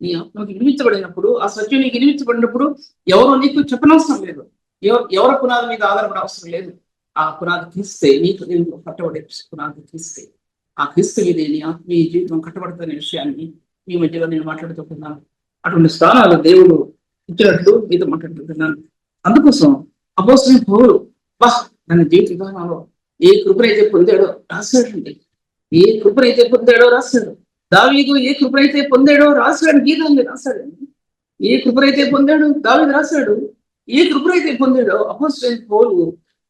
నీ ఆత్మకి వినిపించబడినప్పుడు, ఆ సత్యం నీకు వినిపించబడినప్పుడు ఎవరో నీకు చెప్పనవసరం లేదు. ఎవరి పునాది మీద ఆధారపడే అవసరం లేదు. ఆ పునాది క్రీస్తే నీకు కట్టబడే పునాది క్రీస్తే. ఆ క్రీస్తు మీద నీ ఆత్మీయ జీవితం కట్టబడుతున్న విషయాన్ని మీ మధ్యలో నేను మాట్లాడుతుంటున్నాను. అటువంటి స్థానాలు దేవుడు ఇచ్చినట్లు మీతో మాట్లాడుతుంటున్నాను. అందుకోసం అపోస్తలుడైన పౌలు తన జీవిత విధానంలో ఏ కృపనైతే పొందాడో రాశాడండి. ఏ కృపనైతే పొందాడో రాశాడు. దావీదు ఏ కృపనైతే పొందాడో రాశాడు. గీతాన్ని రాశాడండి. ఏ కృపనైతే పొందాడు దావీదు రాశాడు. ఏ కృపనైతే పొందాడో అపోస్తలుడైన పౌలు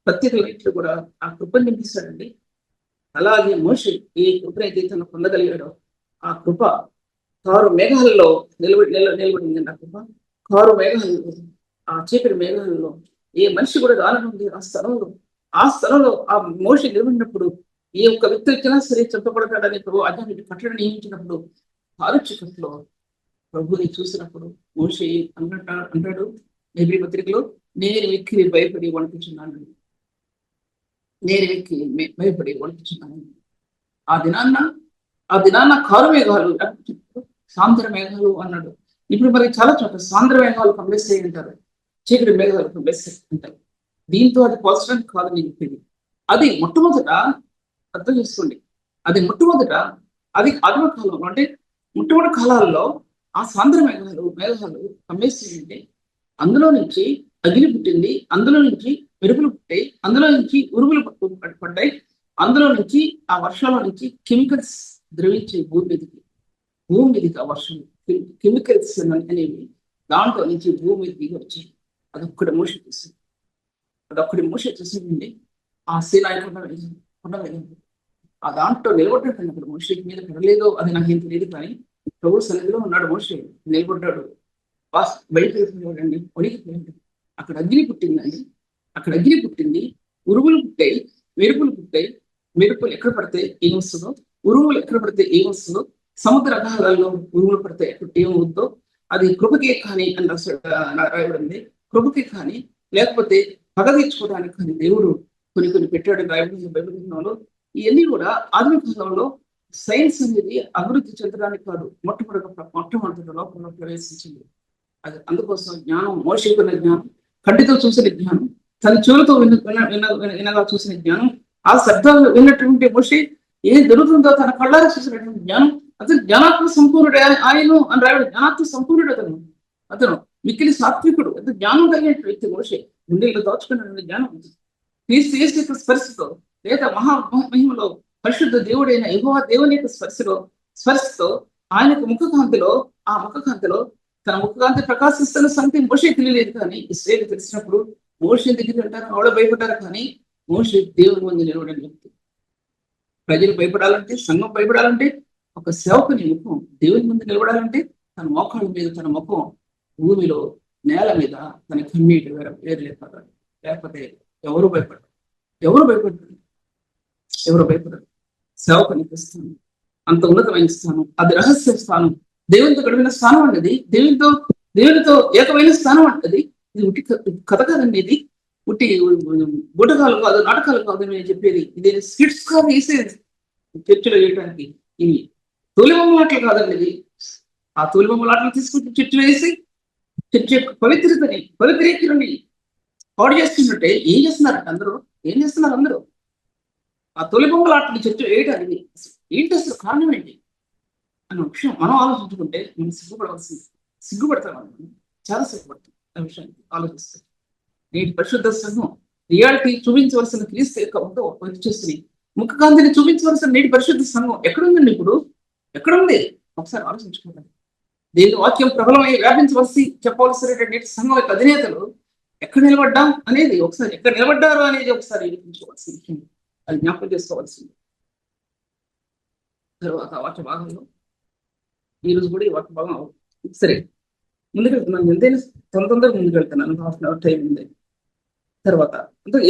ప్రత్యేకలు కూడా ఆ కృపను నింపిస్తాడండి. అలాగే మోషే ఏ కృపనైతే తను పొందగలిగాడో ఆ కృప కారు మేఘాలలో నిలబడిందండి. ఆ కృప కారు మేఘాలలో, ఆ చీకటి మేఘాలలో ఏ మనిషి కూడా రానుంది. ఆ స్థలంలో ఆ మోషే నిలబడినప్పుడు ఏ ఒక్క వ్యక్తి వచ్చినా సరే చెప్పబడతాడని ప్రభు అజాన్ని కట్టడం నియమించినప్పుడు కారు చీకట్లో ప్రభుని చూసినప్పుడు మోషే అంటాడు హెబ్రీ పత్రికలో, నేను వెక్కిరి భయపడి వణుకుచున్నాను. నేరేకి భయపడి వణుకుచున్నాను. ఆ దినాన్న కారు మేఘాలు, సాంద్ర మేఘాలు అన్నాడు. ఇప్పుడు మరి చాలా చోట్ల సాంద్ర మేఘాలు కమ్మేస్తాయి అంటారు, చీకటి మేఘాలు కమ్మేస్తాయి అంటారు. దీంతో అది పోల్చడానికి కాదు నేను చెప్పేది. అది మొట్టమొదట అర్థం చేసుకోండి. అది మొట్టమొదట అది ఆదిమ కాలంలో, అంటే మొట్టమొదటి కాలాల్లో ఆ సాంద్ర మేఘాలు కమ్మేస్తాయంటే అందులో నుంచి అగ్ని పుట్టింది, అందులో నుంచి మెరుపులు పుట్టాయి, అందులో నుంచి ఉరుములు పడ్డాయి, అందులో నుంచి ఆ వర్షంలో నుంచి కెమికల్స్ ద్రవించే భూమి మీదకి ఆ వర్షం కెమికల్స్ అనేవి దాంట్లో నుంచి భూమి మీద దిగి వచ్చాయి. అదొక్కటి మోషే చూసిందండి. ఆ సీనాయి కొండ మీద ఆ దాంట్లో నిలబడ్డాడు. అక్కడ మోషే మీద పడలేదో అది నాకేం తెలియదు, కానీ ప్రభు సన్నిధిలో ఉన్నాడు. మోషే నిలబడ్డాడు, బయటకు వణికిపోయాడు. అక్కడ అగ్ని పుట్టింది, ఉరుములు పుట్టాయి, మెరుపులు పుట్టాయి. మెరుపులు ఎక్కడ పడితే ఏం వస్తుందో, ఉరుములు ఎక్కడ పడితే ఏం వస్తుందో, సముద్ర అగాధాలలో ఉరుములు పడితే ఎక్కడ ఏమవుద్దో అది కృపకే కానీ అని రాయబడింది. కృపకే కానీ, లేకపోతే పగ తీర్చుకోవడానికి కానీ దేవుడు కొన్ని పెట్టాడు బైబిల్లో. ఇవన్నీ కూడా ఆధునిక కాలంలో సైన్స్ అనేది అభివృద్ధి చెందడానికి కాదు, మొట్టమొదటి లోపల ప్రవేశించింది. అది అందుకోసం జ్ఞానం, మోషేకున్న జ్ఞానం, కంటితో చూసిన జ్ఞానం, తన చెవులతో వినగా చూసిన జ్ఞానం, ఆ శబ్దాలు విన్నటువంటి మోషే ఏం జరుగుతుందో తన కళ్ళారా చూసినటువంటి జ్ఞానం. అతను జ్ఞానాత్మ సంపూర్ణుడు ఆయన అని రాయడు. జ్ఞానాత్మ సంపూర్ణుడు అతను మిక్కిలి సాత్వికుడు, ఎంత జ్ఞానం కలిగిన వ్యక్తి మోషే. గుండెల్లో దాచుకున్న జ్ఞానం క్రీస్తు యేసు యొక్క స్పర్శతో, లేదా మహిమలో పరిశుద్ధ దేవుడైన యెహోవా దేవుని యొక్క స్పర్శతో ఆయన యొక్క ముఖకాంతిలో తన ముఖకాంతి ప్రకాశిస్తున్న సంగతి మోషే తెలియలేదు. కానీ ఇశ్రాయేలు తెలిసినప్పుడు మోషే దగ్గర అంటారు, ఆవిడ భయపడ్డారు. కానీ మోషే దేవుని ముందు నిలబడిన వ్యక్తి. ప్రజలు భయపడాలంటే, సంఘం భయపడాలంటే, ఒక సేవకుని ముఖం దేవుని ముందు నిలబడాలంటే తన మోకాళ్ళ మీద, తన ముఖం భూమిలో నేల మీద తన కన్నీటి వేరు లేపడాలి. లేకపోతే ఎవరు భయపడరు. సేవకునికి స్థానం అంత ఉన్నతమైన స్థానం, అది రహస్య స్థానం, దేవునితో గడిపిన స్థానం అన్నది, దేవునితో ఏకమైన స్థానం అంటది. ఇది ఉట్టి కథ కాదండి, ఇది ఉట్టి బుటకాలు కాదు, నాటకాలు కాదు నేను చెప్పేది. ఇది స్కిట్స్ కాదు వేసేది చర్చలో చేయడానికి. ఇవి తొలిబొమ్మలాటలు కాదండి. ఇది ఆ తొలిబొమ్మలాటలు తీసుకొచ్చి చర్చలో వేసి చర్చ యొక్క పవిత్రీకరణని పాడు చేస్తున్నట్టే ఏం చేస్తున్నారు అందరూ ఆ తొలిబొమ్మలాటలు చర్చ వేయడానికి ఏంటి అసలు కారణం ఏంటి అన్న విషయం మనం ఆలోచించుకుంటే మనం సిగ్గుపడతాం. చాలా సిగ్గుపడతాం ఆ విషయాన్ని ఆలోచిస్తే. నేటి పరిశుద్ధ సంఘం రియాలిటీ చూపించవలసిన క్రీస్తు యొక్క వచ్చేసి ముఖకాంతిని చూపించవలసిన నేటి పరిశుద్ధ సంఘం ఎక్కడుందండి? ఇప్పుడు ఎక్కడుంది? ఒకసారి ఆలోచించుకోవాలి. దేని వాక్యం ప్రబలమై వ్యాపించవలసి చెప్పవలసినటువంటి నేటి సంఘం యొక్క అధినేతలు ఎక్కడ నిలబడ్డాం అనేది, ఒకసారి ఎక్కడ నిలబడ్డారు అనేది ఒకసారి నిరూపించుకోవాల్సిన విషయం, అది జ్ఞాపకం చేసుకోవాల్సింది. తర్వాత వాక్య భాగంలో ఈరోజు కూడా ఈ వాక్య భాగం సరే ముందుకెళ్తున్నాను. ఎంతైనా తొందరగా ముందుకెళ్తున్నాను, హాఫ్ అన్ అవర్ టైం ఉంది. తర్వాత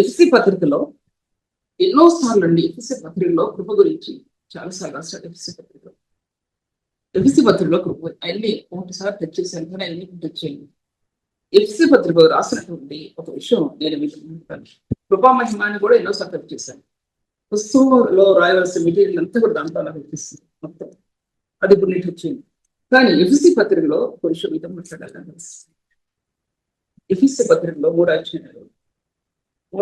ఎఫ్ఎస్సి పత్రికలో ఎన్నో సార్లు అండి, ఎఫ్ఎస్సి పత్రికలో కృప గురించి చాలాసార్లు రాస్తాడు. ఎఫ్ఎస్సి పత్రికలో కృప అన్ని ఒకటిసారి టచ్ చేశాను, కానీ అన్ని టచ్ చేయండి. ఎఫ్ఎస్సి పత్రికలో రాసినటువంటి ఒక విషయం నేను మీకు కృపా మహిమాన్ని కూడా ఎన్నోసార్లు టచ్ చేశాను. పుస్తకంలో రాయవలసిన మెటీరియల్ అంతా కూడా దాంట్లో నాకు అనిపిస్తుంది మొత్తం. అది ఇప్పుడు నేను టచ్ చేయండి. కానీ ఎఫ్ఎస్సి పత్రికలో ఒక విషయం మీద మాట్లాడాలని అనిపిస్తుంది. ఎఫెసీ పత్రికలో 3వ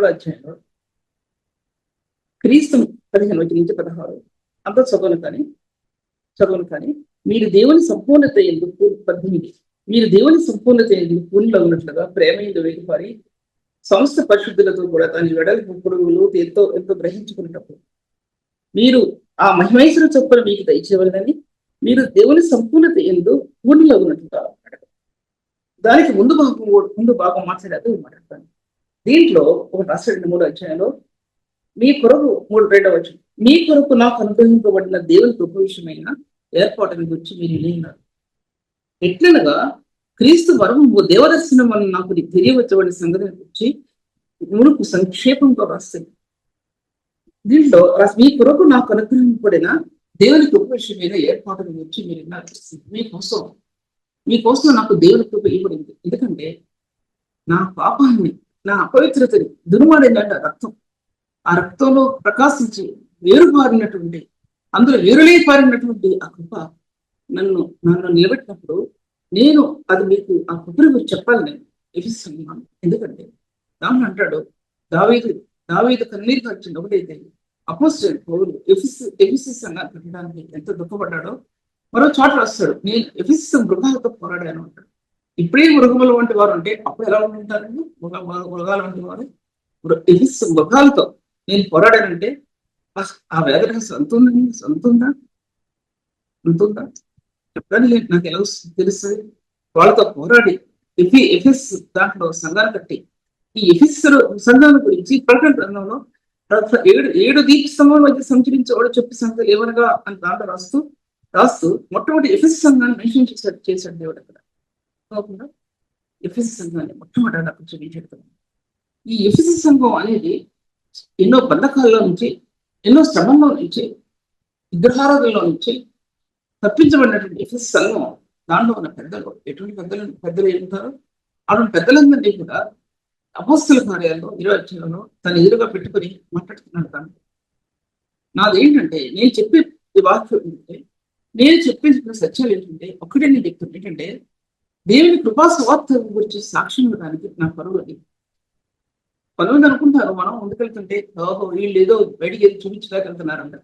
అధ్యాయంలో క్రీస్తు 15-16 అంతా చదవను కానీ మీరు దేవుని సంపూర్ణత ఎందుకు 18 మీరు దేవుని సంపూర్ణత ఎందుకు పూర్ణంలో ఉన్నట్లుగా ప్రేమ ఎందు వేగిపారి సమస్త పరిశుద్ధులతో కూడా దాని వెడల్పు పొడుగులు ఎంతో గ్రహించుకున్నప్పుడు మీరు ఆ మహిమేశ్వర చొప్పున మీకు దయచేయవలనని మీరు దేవుని సంపూర్ణత ఎందు పూర్ణంలో ఉన్నట్లుగా దానికి ముందు భాగం మాట్లాడాక మాట్లాడతాను. దీంట్లో ఒక రాష్ట్ర 3వ అధ్యాయంలో మీ కొరకు 3:2 వచనం, మీ కొరకు నాకు అనుగ్రహింపబడిన దేవుని కృప విషయమైన ఏర్పాటుని గురించి మీరు విన్నారు. ఎట్లనగా క్రీస్తు వరము దేవదర్శనం వల్ల నాకు తెలియవచ్చబడిన సంగతిని గురించి మునుపు సంక్షేపంగా రాస్తుంది. దీంట్లో మీ కొరకు నాకు అనుగ్రహింపబడిన దేవుని కృప విషయమైన ఏర్పాటుని గురించి మీరు విన్నారు. మీకోసం నాకు దేవుని కృప ఇవ్వబడింది. ఎందుకంటే నా పాపాన్ని, నా అపవిత్రతని దుర్మాడిందంటే రక్తం. ఆ రక్తంలో ప్రకాశించి వేరుపారినటువంటి, అందులో వేరులే పారినటువంటి ఆ కృప నన్ను నిలబెట్టినప్పుడు నేను అది మీకు ఆ కృపను గురించి చెప్పాలి నేను ఎఫెసీయులను. ఎందుకంటే దాన్ని అంటాడు, దావీదు కన్నీరు కార్చింది ఒకటైతే అపోస్తలుడైన పౌలు ఎఫెసీ సంఘాన్ని కట్టడానికి ఎంత దుఃఖపడ్డాడో మరో చోట రాస్తాడు, నేను ఎఫెసీ మృగాలతో పోరాడాను అంటాడు. ఇప్పుడే మృగముల వంటి వారు అంటే అప్పుడు ఎలా ఉంటారండి? మృగాల వంటి వారు ఎఫెసీ మృగాలతో నేను పోరాడానంటే ఆ వేదన సొంతుందా చెప్పడానికి నాకు ఎలా తెలుస్తుంది? వాళ్ళతో పోరాడి ఎఫెస్ దాంట్లో సంఘాన్ని కట్టి ఈ ఎఫెస్ సంఘాల గురించి ప్రకటన గ్రంథంలో 7 దీపస్తంభాల మధ్య సంచరించేవాడు చెప్పి సంగతులు ఏమనగా అని దాంట్లో రాస్తూ మొట్టమొదటి ఎఫెస్ సంఘాన్ని మెన్షన్ చేశాడు దేవుడు అక్కడ. కాకుండా ఎఫెస్ సంఘాన్ని మొట్టమొదటి అక్కడ చూపించాడు. ఈ ఎఫెస్ సంఘం అనేది ఎన్నో బంధకాల్లో నుంచి, ఎన్నో శ్రమంలో నుంచి, విగ్రహారాధనలో నుంచి తప్పించబడినటువంటి ఎఫెస్ సంఘం. దాంట్లో ఉన్న పెద్దలు ఎటువంటి పెద్దలు ఏంటారు? అటువంటి పెద్దలందరినీ కూడా అపోస్తల కార్యాల్లో 20 అధ్యాయంలో తన ఎదురుగా పెట్టుకొని మాట్లాడుతున్నాడు. దాంట్లో నాదేంటంటే నేను చెప్పే వాక్యం ఏంటంటే, నేను చెప్పే సత్యాలు ఏంటంటే ఒక్కటే నేను చెప్తాను ఏంటంటే, దేవుని కృపా సువార్త గురించి సాక్ష్యం ఇవ్వడానికి నా పరువు అది. కొంతమంది అనుకుంటారు మనం ముందుకెళ్తుంటే ఓహో వీళ్ళు ఏదో బయటికి ఏదో చూపించలేకెళ్తున్నారంట,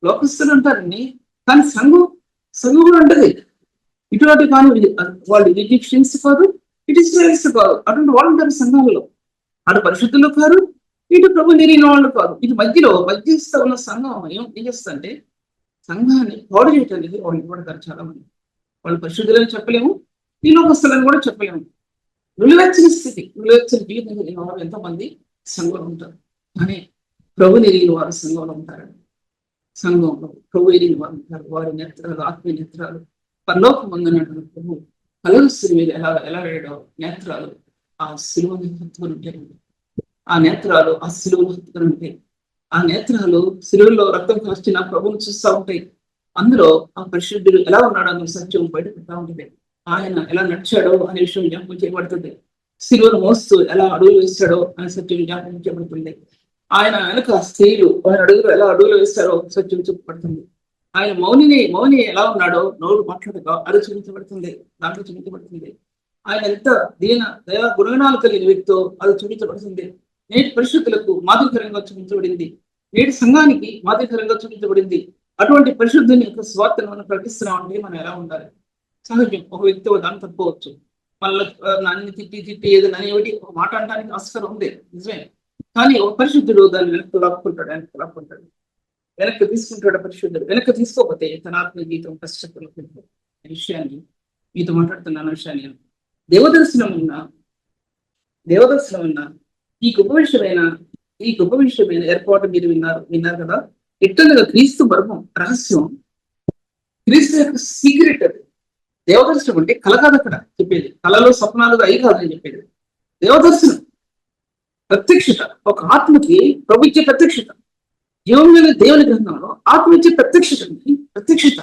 లోకస్తులు అంటారని. కానీ సంఘం కూడా అంటది ఇటువంటి. కానీ వాళ్ళు ఈజిప్షియన్స్ కాదు, ఇటు ఇస్రాయల్స్ కాదు, అటువంటి వాళ్ళు ఉంటారు సంఘాలలో. అటు పరిశుద్ధులు కాదు, ఇటు ప్రభు తెలియని వాళ్ళు కాదు. ఇటు మధ్యస్థ ఉన్న సంఘం ఏం చేస్తుందంటే సంఘాన్ని పాడు చేయటానికి వాళ్ళు ఇవ్వడతారు చాలా మంది. వాళ్ళు పరిశుద్ధులని చెప్పలేము, ఈ లోకస్తులని కూడా చెప్పలేము. నిలువెచ్చని జీవితం కలిగిన వారు ఎంతో మంది సంఘంలో ఉంటారు. కానీ ప్రభు తెలియని వారు సంఘంలో ఉంటారు. సంఘంలో ప్రభు ఎరిగిన వారు ఉంటారు. వారి నేత్రాలు ఆత్మీయ నేత్రాలు పరలోకం పొందినటువంటి ప్రభు కలుగు సిలువ ఎలా వేయడో నేత్రాలు ఆ సిలువను హత్తుకొని ఉంటాయి. ఆ నేత్రాలు ఆ సిలువను హత్తుకొని ఉంటాయి. ఆ నేత్రాలు సిలువలో రక్తం కాచిన ప్రభువును చూస్తూ ఉంటాయి. అందులో ఆ పరిశుద్ధుడు ఎలా ఉన్నాడో అనే సత్యం బయటపెడతా ఉంటుంది. ఆయన ఎలా నడిచాడో అనే విషయం జ్ఞాపకం చేయబడుతుంది. సిలువను మోస్తూ ఎలా అడుగులు వేస్తాడో అనే సత్యం జ్ఞాపకం చేయబడుతుంది. ఆయన వెనక స్త్రీలు ఆయన అడుగులు వేస్తారో సత్యం చెప్పబడుతుంది. ఆయన మౌని ఎలా ఉన్నాడో నోరు మాట్లాడగా అది చూపించబడుతుంది, దాంట్లో చూపించబడుతుంది. ఆయన ఎంత దయా గుణగణాలు కలిగిన వ్యక్తో అది చూపించబడుతుంది. నేటి పరిశుద్ధులకు మాదిరికరంగా చూపించబడింది, నేటి సంఘానికి మాదిరికరంగా చూపించబడింది. అటువంటి పరిశుద్ధుని యొక్క స్వార్థను మనం ప్రకటిస్తున్నామంటే మనం ఎలా ఉండాలి? సహజం, ఒక వ్యక్తి దాన్ని తప్పుకోవచ్చు, మళ్ళీ నన్ను తిట్టి ఏదైనా అనేవి ఒక మాట అనడానికి ఆస్కారం ఉంది, నిజమే. కానీ ఒక పరిశుద్ధుడు దాన్ని వెనక్కి లాక్కుంటాడు, వెనక్కి తీసుకుంటాడు. పరిశుద్ధుడు వెనక్కి తీసుకోకపోతే తన ఆత్మ జీవితం కష్టపడుతుంది. విషయాన్ని మీతో మాట్లాడుతున్నాను. విషయాన్ని దేవదర్శనం ఉన్న ఈ గొప్ప విషయమైన ఏర్పాటు మీరు విన్నారు కదా. ఎట్లా క్రీస్తు మర్మం రహస్యం, క్రీస్తు యొక్క సీక్రెట్ అది. దేవదర్శనం అంటే కళ కాదు అక్కడ చెప్పేది, కళలో స్వప్నాలుగా అయి కాదని చెప్పేది. దేవదర్శనం ప్రత్యక్షత, ఒక ఆత్మకి ప్రభు ఇచ్చే ప్రత్యక్షత. జీవమైన దేవుని గ్రంథంలో ఆత్మ ఇచ్చే ప్రత్యక్షత.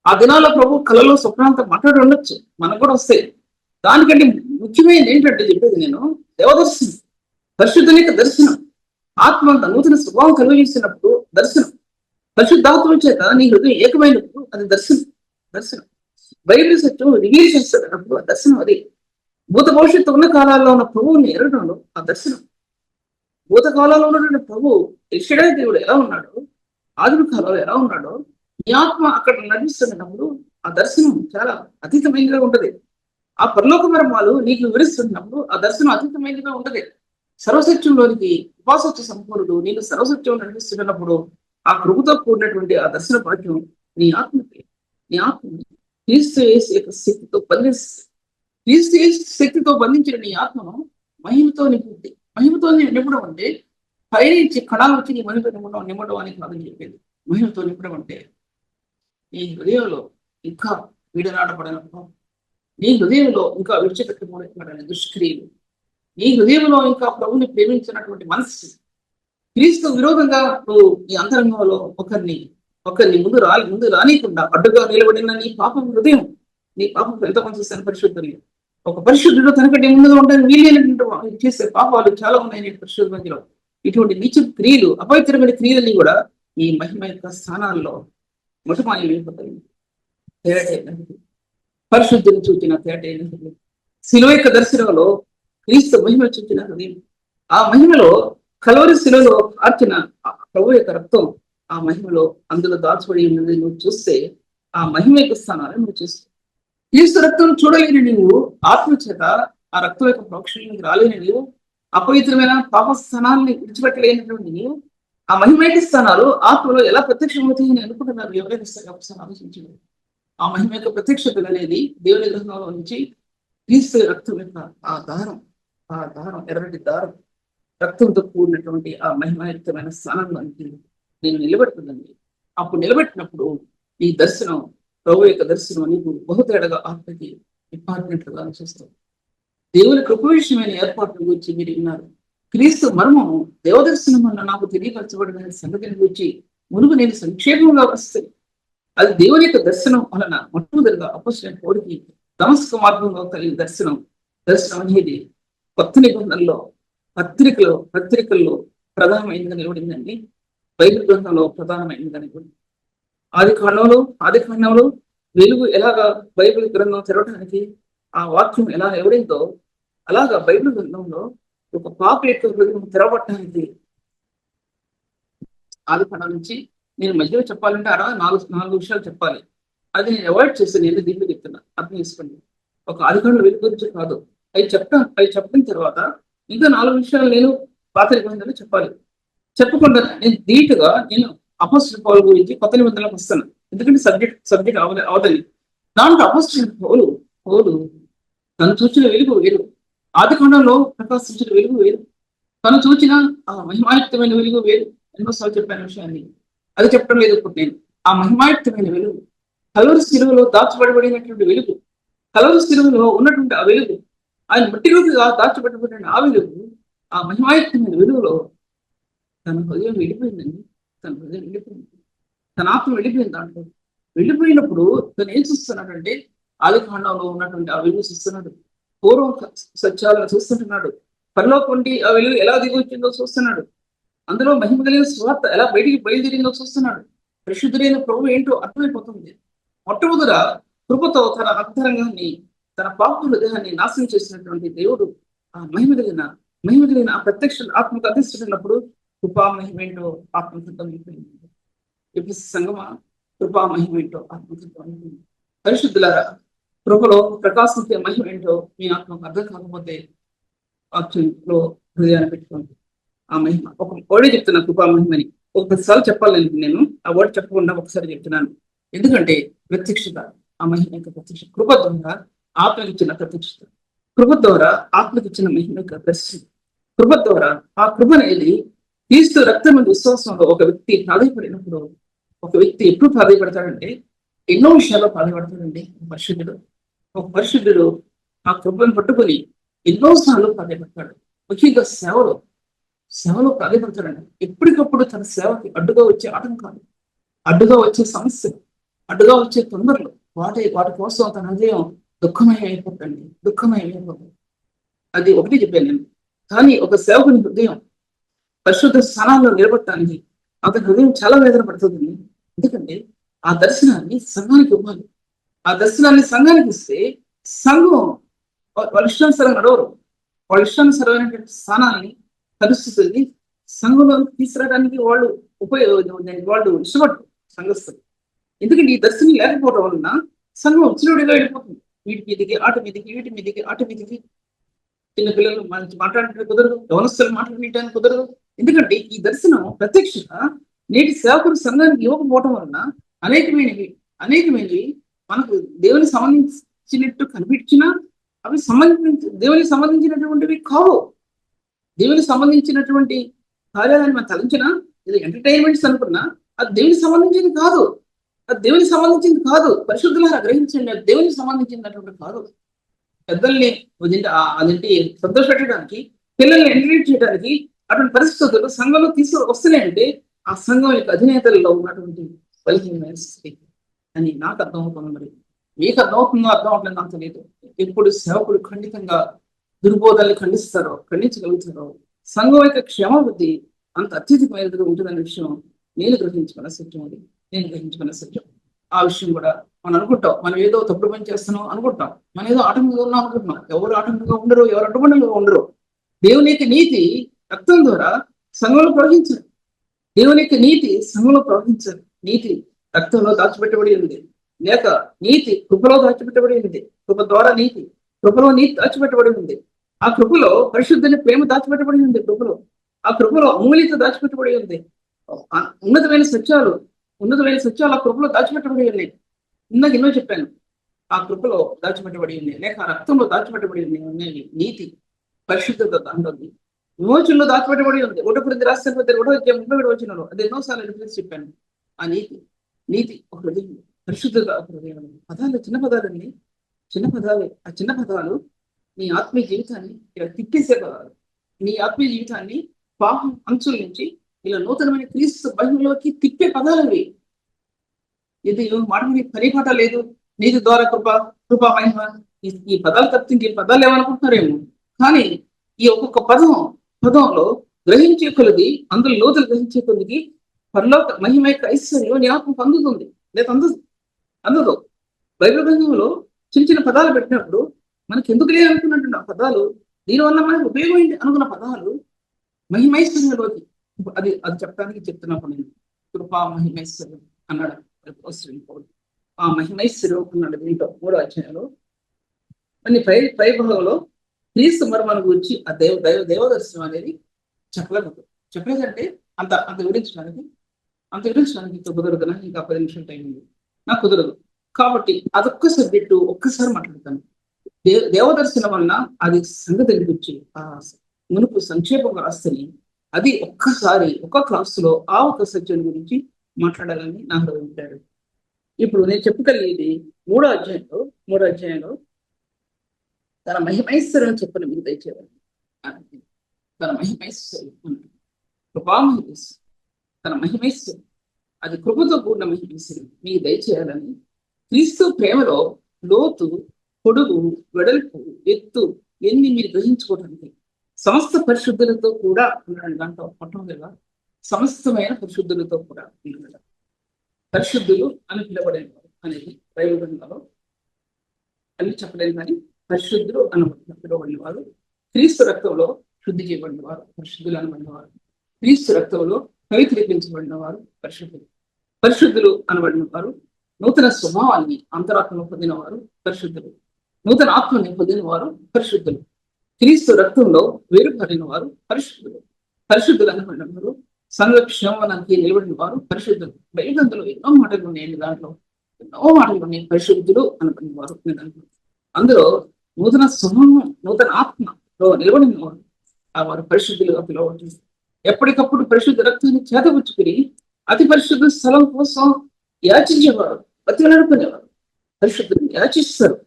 ఆ దినాల్లో ప్రభు కళలో స్వప్నాలతో మాట్లాడి ఉండొచ్చు, మనకు కూడా వస్తాయి. దానికంటే ముఖ్యమైనది ఏంటంటే చెప్పేది నేను దేవదర్శనం, పరిశుద్ధుని యొక్క దర్శనం. ఆత్మ నూతన స్వభావం కలిగిస్తున్నప్పుడు దర్శనం, పరిశుద్ధాత్మ చేత నీ హృదయం ఏకమైనప్పుడు అది దర్శనం. బైబిల్ సత్యం రివీల్ చేస్తాడు అన్నప్పుడు ఆ దర్శనం. అది భూత భవిష్యత్తు ఉన్న కాలాల్లో ఉన్న ప్రభువుని ఎరగడంలో ఆ దర్శనం. భూతకాలంలో ఉన్నటువంటి ప్రభు యెషయా దేవుడు ఎలా ఉన్నాడో, ఆదిమ కాలంలో ఎలా ఉన్నాడో, ఈ ఆత్మ అక్కడ నడిపిస్తున్నప్పుడు ఆ దర్శనం చాలా అతీతమైనదిగా ఉంటది. ఆ పరలోక మర్మాలు నీకు వివరిస్తున్నప్పుడు ఆ దర్శనం అతీతమైనదిగా ఉంటది. సర్వసత్యంలోనికి ఉపాసత్వ సంపూర్ణుడు నీకు సర్వసత్యం నడిపిస్తున్నప్పుడు ఆ కృపతో కూడినటువంటి ఆ దర్శన భాగ్యం నీ ఆత్మని క్రీస్తు యేసు యొక్క శక్తితో బంధించిన నీ ఆత్మను మహిమతో నింపుద్ది. మహిమతో నింపడం అంటే పైనుంచి కణాలు వచ్చి నీ మహిమతో నింపడం అని కాదని చెప్పేది. మహిమతో నింపడం అంటే నీ హృదయంలో ఇంకా వీడనాడబడిన, నీ హృదయంలో ఇంకా విడిచిపెట్టబడిన దుష్క్రియలు, నీ హృదయంలో ఇంకా ప్రభుని ప్రేమించినటువంటి మనస్సు, క్రీస్తు విరోధంగా నువ్వు ఈ అంతరంగంలో ఒకరిని ముందు రానికుండా అడ్డుగా నిలబడిన నీ పాపం హృదయం, నీ పాపం ఎంతమంది చూస్తాను పరిశుద్ధులు. ఒక పరిశుద్ధుడు తనకంటే ముందుగా ఉంటాను వీళ్ళేనటువంటి చేసే పాపాలు చాలా ఉన్నాయి నీ పరిశుద్ధ మధ్యలో. ఇటువంటి నీచ క్రియలు, అపవిత్రమైన క్రియలని కూడా ఈ మహిమ యొక్క స్థానాల్లో మొట్టమాయమైపోతాయి. తేటైనది, పరిశుద్ధిని చూచిన తేటైనది, శిలువ యొక్క దర్శనంలో క్రీస్తు మహిమ చూచిన హృదయం, ఆ మహిమలో కలవరి శిలువలో కార్చిన ప్రభు యొక్క రక్తం, ఆ మహిమలో అందులో దాచబడి ఉన్నది నువ్వు చూస్తే, ఆ మహిమ యొక్క స్థానాన్ని నువ్వు చూస్తావు. క్రీస్తు రక్తం చూడలేని నీవు ఆత్మ చేత ఆ రక్తం యొక్క ప్రోక్షణకి రాలేని నీవు, అపవిత్రమైన పాప స్థానాన్ని విడిచిపెట్టలేనటువంటి నీవు, ఆ మహిమైక స్థానాలు ఆత్మలో ఎలా ప్రత్యక్షమవుతాయని అనుకుంటున్నారు ఎవరైనా సరే ఒకసారి ఆలోచించండి. ఆ మహిమ యొక్క ప్రత్యక్షతలు అనేది దేవుని గ్రంథంలో నుంచి క్రీస్తు రక్తం యొక్క ఆ దారం ఎర్రటి దారం రక్తంతో కూడినటువంటి ఆ మహిమాయుక్తమైన స్థానంలో నేను నిలబెడుతుందండి. అప్పుడు నిలబెట్టినప్పుడు ఈ దర్శనం, ప్రభు యొక్క దర్శనం నీకు బహుతేడగా ఆత్మకి ఇంపార్టెంట్లుగా చూస్తావు. దేవుని కృప విషయమైన ఏర్పాట్ల గురించి మీరు విన్నారు. క్రీస్తు మర్మము దేవదర్శనం వల్ల నాకు తెలియపరచబడిన సంగతిని గురించి మునుగు నేను సంక్షేమంగా వస్తాయి. అది దేవుని యొక్క దర్శనం వలన మొట్టమొదటిగా అపొస్తలుడైన పౌలుకి దమస్కు మార్గంలో కలిగిన దర్శనం అనేది కొత్త నిబంధనలో పత్రికల్లో ప్రధానమైనదిగా నిలబడిందండి. బైబిల్ గ్రంథంలో ప్రధానమైనదిగా నిలబడింది. ఆది కాండంలో వెలుగు ఎలాగా బైబిల్ గ్రంథం తెరవడానికి ఆ వాక్యం ఎలా ఎవరైందో అలాగా బైబిల్ గ్రంథంలో ఒక పాప యొక్క హృదయం తెరవటానికి ఆది కాండం నుంచి నేను మధ్యలో చెప్పాలంటే అలా నాలుగు విషయాలు చెప్పాలి. అది నేను అవాయిడ్ చేసి నేను దీంట్లో చెప్తున్నా, అర్థం చేసుకోండి. ఒక ఆది కాండం వెలుగు గురించి కాదు, అవి చెప్పిన తర్వాత ఇంకా 4 విషయాలు నేను పాత నిబంధనలు చెప్పాలి. చెప్పకుండా నేను ధీటుగా నేను అపొస్తలుడైన పౌలు గురించి కొత్త నిబంధనలకు వస్తాను. ఎందుకంటే సబ్జెక్ట్ అవదని దాంట్లో అపొస్తలుడైన పౌలు తను చూచిన వెలుగు వేరు, ఆది కాండంలో ప్రకాశించిన వెలుగు వేరు, తను చూచిన ఆ మహిమాయుక్తమైన వెలుగు వేరు. ఎన్నోసార్లు చెప్పిన విషయాన్ని అది చెప్పడం లేదు. ఇప్పుడు నేను ఆ మహిమాయుక్తమైన వెలుగు, కలవరి శిలువలో దాచబడినటువంటి వెలుగు, కలవరి శిలువలో ఉన్నటువంటి ఆ వెలుగు, ఆయన మట్టిలోకిగా దాచబడినటువంటి ఆ వెలుగు, ఆ మహిమాయుక్తమైన వెలుగులో తన హృదయం వెళ్ళిపోయిందండి. తన ఆత్మ వెళ్ళిపోయింది. దాంట్లో వెళ్ళిపోయినప్పుడు తను ఏం చూస్తున్నాడంటే ఆది కాండంలో ఉన్నటువంటి ఆ వెలుగు చూస్తున్నాడు, పూర్వం సత్యాలను చూస్తుంటున్నాడు, పరలోకం నుండి ఆ వెలుగు ఎలా దిగి వచ్చిందో చూస్తున్నాడు, అందులో మహిమ కలిగిన స్వార్థ ఎలా బయటికి బయలుదేరిందో చూస్తున్నాడు. పరిశుద్ధులైన ప్రభు ఏంటో అర్థమైపోతుంది. మొట్టమొదట కృపతో తన అంతరంగాన్ని, తన పాప హృదయాన్ని నాశనం చేసినటువంటి దేవుడు ఆ మహిమ కలిగిన ఆ ప్రత్యక్ష ఆత్మకు అధిష్ఠించినప్పుడు కృపా మహిమ ఏంటో ఆత్మసిద్ధం అయిపోయింది. ఇప్పుడు సంగమా కృపా మహిమ ఏంటో ఆత్మసిద్ధం అయిపోయింది. పరిశుద్ధులారా, కృపలో ప్రకాశించే మహిమ ఏంటో మీ ఆత్మకు అర్థం కాకపోతే ఆత్మలో హృదయాన్ని పెట్టుకోండి. ఆ మహిమ ఒక వర్డే చెప్తున్నా, కృపా మహిమని ఒకసారి చెప్పాలి నేను ఆ వర్డ్ చెప్పకుండా ఒకసారి చెప్తున్నాను. ఎందుకంటే ప్రత్యక్షత, ఆ మహిమ యొక్క ప్రత్యక్ష, కృప ద్వారా ఆత్మకి ఇచ్చిన ప్రత్యక్షత, కృప ద్వారా ఆత్మకి ఇచ్చిన మహిమ యొక్క దర్శనం, కృప ద్వారా ఆ కృప అనేది క్రీస్తు రక్తం విశ్వాసంలో ఒక వ్యక్తి ప్రాధాయపడినప్పుడు, ఒక వ్యక్తి ఎప్పుడు ప్రాధాయపడతాడంటే ఎన్నో విషయాల్లో ప్రాధాయపడతాడండి. ఒక పరిశుద్ధుడు ఆ కృపను పట్టుకొని ఎన్నోసార్లు ప్రాధాయపడతాడు. ముఖ్యంగా సేవలో ప్రాధాయపడతాడండి. ఎప్పటికప్పుడు తన సేవకి అడ్డుగా వచ్చే ఆటంకాలు, అడ్డుగా వచ్చే సమస్యలు, అడ్డుగా వచ్చే తొందరలు, వాటి కోసం తన హృదయం దుఃఖమయమైపోతుంది. అది ఒకటి చెప్పాను నేను. కానీ ఒక సేవకుని హృదయం పరిశుద్ధ స్థానాల్లో నిలబడటానికి అతని హృదయం చాలా వేదన పడుతుంది. ఎందుకంటే ఆ దర్శనాన్ని సంఘానికి ఇవ్వాలి. ఆ దర్శనాన్ని సంఘానికి ఇస్తే సంఘం వాళ్ళ ఇష్టానుసరం నడవరు. వాళ్ళ ఇష్టానుసరమైనటువంటి స్థానాన్ని, పరిస్థితుల్ని సంఘంలో తీసుకురావడానికి వాళ్ళు ఇష్టపడరు సంఘస్థులు. ఎందుకంటే ఈ దర్శనం లేకపోవడం వలన సంఘం ఉచ్చినోడిగా వెళ్ళిపోతుంది. వీటి మీదకి ఆట మీదకి చిన్నపిల్లలు మంచి మాట్లాడటానికి కుదరదు, యవనస్తులు మాట్లాడటానికి కుదరదు. ఎందుకంటే ఈ దర్శనం ప్రత్యక్షత నేటి సేవకుడు సంఘానికి ఇవ్వకపోవటం వలన అనేకమైనవి మనకు దేవుని సంబంధించినట్టు కనిపించినా అవి దేవునికి సంబంధించినటువంటివి కావు. దేవునికి సంబంధించినటువంటి కార్యాలను మనం తలంచినా, ఇది ఎంటర్టైన్మెంట్స్ అనుకున్నా అది దేవునికి సంబంధించింది కాదు. పరిశుద్ధులారా గ్రహించండి, అది దేవునికి సంబంధించినటువంటి కాదు. పెద్దల్ని అదేంటి సంతోషపెట్టడానికి, పిల్లల్ని ఎంటర్టైన్ చేయడానికి అటువంటి పరిస్థితులు సంఘంలో వస్తున్నాయంటే ఆ సంఘం యొక్క అధినేతలలో ఉన్నటువంటి బలహీనమైన స్థితి అని నాకు అర్థమవుతుంది. మరి మీకు అర్థమవుతుందో అర్థం అవట్లేదు నాకు తెలియదు. ఎప్పుడు సేవకుడు ఖండితంగా దుర్బోధనలు ఖండించగలుగుతారో సంఘం యొక్క క్షేమాభివృద్ధి అంత అత్యధికమైనదిగా ఉంటుందనే విషయం నేను గ్రహించుకున్న సత్యం అది. నేను గ్రహించుకున్న సత్యం. ఆ విషయం కూడా మనం అనుకుంటాం, మనం ఏదో తప్పుడు పని చేస్తున్నాం అనుకుంటాం, మనం ఏదో ఆటంకంగా ఉన్నాం అనుకుంటున్నాం. ఎవరు ఆటంకంగా ఉండరు, ఎవరు అడ్డుబండలుగా ఉండరు. దేవుని యొక్క నీతి రక్తం ద్వారా సంఘంలో ప్రవహించాలి. దేవుని యొక్క నీతి సంఘంలో ప్రవహించాలి. నీతి రక్తంలో దాచిపెట్టబడి ఉంది, లేక నీతి కృపలో దాచిపెట్టబడి ఉంది. కృప ద్వారా నీతి, కృపలో నీతి దాచిపెట్టబడి ఉంది. ఆ కృపలో పరిశుద్ధుని ప్రేమ దాచిపెట్టబడి ఉంది. కృపలో, ఆ కృపలో అమూల్యత దాచిపెట్టబడి ఉంది. ఉన్నతమైన సత్యాలు ఆ కృపలో దాచిపెట్టబడి ఉన్నాయి. ఇందాక ఎన్నో చెప్పాను, ఆ కృపలో దాచిపెట్టబడి ఉన్నాయి, లేక ఆ రక్తంలో దాచిపెట్టబడి ఉన్నాయి. నీతి, పరిశుద్ధత దాంట్లో ఉంది. విమోచనలో దాచిపెట్టబడి ఉంది. 1 కొరింథీ రాసిన 1:37 వచనంలో అది ఎన్నోసార్లు రిఫరెన్స్ చెప్పాను. ఆ నీతి ఒక హృదయం, పరిశుద్ధత ఒక హృదయం. పదాలు చిన్న పదాలండి, చిన్న పదాలు. ఆ చిన్న పదాలు నీ ఆత్మీయ జీవితాన్ని ఇలా తిప్పేసే పదాలు. నీ ఆత్మీయ జీవితాన్ని పాపం అంచుల నుంచి ఇలా నూతనమైన క్రీస్తు మహిమలోకి తిప్పే పదాలవి. ఇది మాట పని పాట లేదు. నీతి ద్వారా కృపా మహిమ, ఈ పదాలు తప్పితే ఇంకే పదాలు ఏమనుకుంటున్నారేమో. కానీ ఈ ఒక్కొక్క పదంలో గ్రహించే కొలది, అందులో లోతులు గ్రహించే కొలది పరలోక మహిమ యొక్క ఐశ్వర్యం నీ ఆత్మ అందుతుంది, లేదా అందదు. బైబిల్ గ్రంథంలో చిన్న చిన్న పదాలు పెట్టినప్పుడు మనకి ఎందుకు లేదు అనుకున్నట్టు ఆ పదాలు దీనివల్ల మనకు ఉపయోగం ఏంటి అనుకున్న పదాలు మహిమైశ్వర్యంలోకి అది చెప్పడానికి చెప్తున్నప్పుడు నేను కృపా మహిమైశ్వర్యం అన్నాడు. ఆ మహిమైశ్వర్యం అన్నాడు దీంట్లో 3వ అధ్యాయంలో. మళ్ళీ పై భాగంలో క్రీస్తు మర్మాన్ని గురించి ఆ దేవదర్శనం అనేది చెప్పలేదంటే అంత వివరించడానికి కుదరదు. నాకు ఇంకా 10 నిమిషాలు టైం ఉంది, నాకు కుదరదు. కాబట్టి అదొక్క సబ్జెక్టు ఒక్కసారి మాట్లాడతాను. దేవదర్శనం వలన అది సంగతి గురించి ఆ మునుపు సంక్షేపంగా రాస్తని అది ఒక్కసారి ఒక్క క్లాసులో ఆ ఒక్క సబ్జెక్ట్ గురించి మాట్లాడాలని నా హృదయం. ఇప్పుడు నేను చెప్పగలిగేది 3వ అధ్యాయంలో తన మహిమైశ్వర్యం చెప్పని మీకు దయచేయాలి. తన మహిమైశ్వర్యం, కృపామహిమైశ్వర్యం, తన మహిమైశ్వర్యం, అది కృపతో కూడిన మహిమైశ్వర్యం మీకు దయచేయాలని క్రీస్తు ప్రేమలో లోతు, పొడుగు, వెడల్పు, ఎత్తు ఎన్ని మీరు గ్రహించుకోవడానికి సమస్త పరిశుద్ధులతో కూడా ఉన్నాడు. దాంట్లో మొట్టమొదటిగా సమస్తమైన పరిశుద్ధులతో కూడా ఉన్నాడు. పరిశుద్ధులు అని పిలవబడేవారు అనేది బైబిల్ గ్రంథంలో అన్ని చెప్పలేదు, కానీ పరిశుద్ధులు అని పిలువబడిన వారు క్రీస్తు రక్తంలో శుద్ధి చేయబడిన వారు పరిశుద్ధులు అనబడిన వారు. క్రీస్తు రక్తంలో పవిత్రీకరించబడిన వారు పరిశుద్ధులు అనబడిన వారు. నూతన స్వభావాన్ని అంతరాత్మను పొందిన వారు పరిశుద్ధులు. నూతన ఆత్మని పొందిన వారు పరిశుద్ధులు. క్రీస్తు రక్తంలో వేరుపడిన వారు పరిశుద్ధులు అనబడిన వారు. సంరక్షణానికి నిలబడిన వారు పరిశుద్ధులు. బైబిల్లో ఎన్నో మాటలు ఉన్నాయండి, దాంట్లో ఎన్నో మాటలు ఉన్నాయి. పరిశుద్ధులు అనబడిన వారు అందులో నూతన స్వభావం, నూతన ఆత్మలో నిలబడిన వారు ఆ వారు పరిశుద్ధులుగా పిలువబడుతుంది. ఎప్పటికప్పుడు పరిశుద్ధ రక్తాన్ని చేతపుచ్చుకుని అతి పరిశుద్ధ స్థలం కోసం యాచించేవారు, బతిలాడుకునేవారు. పరిశుద్ధులు యాచిస్తారు,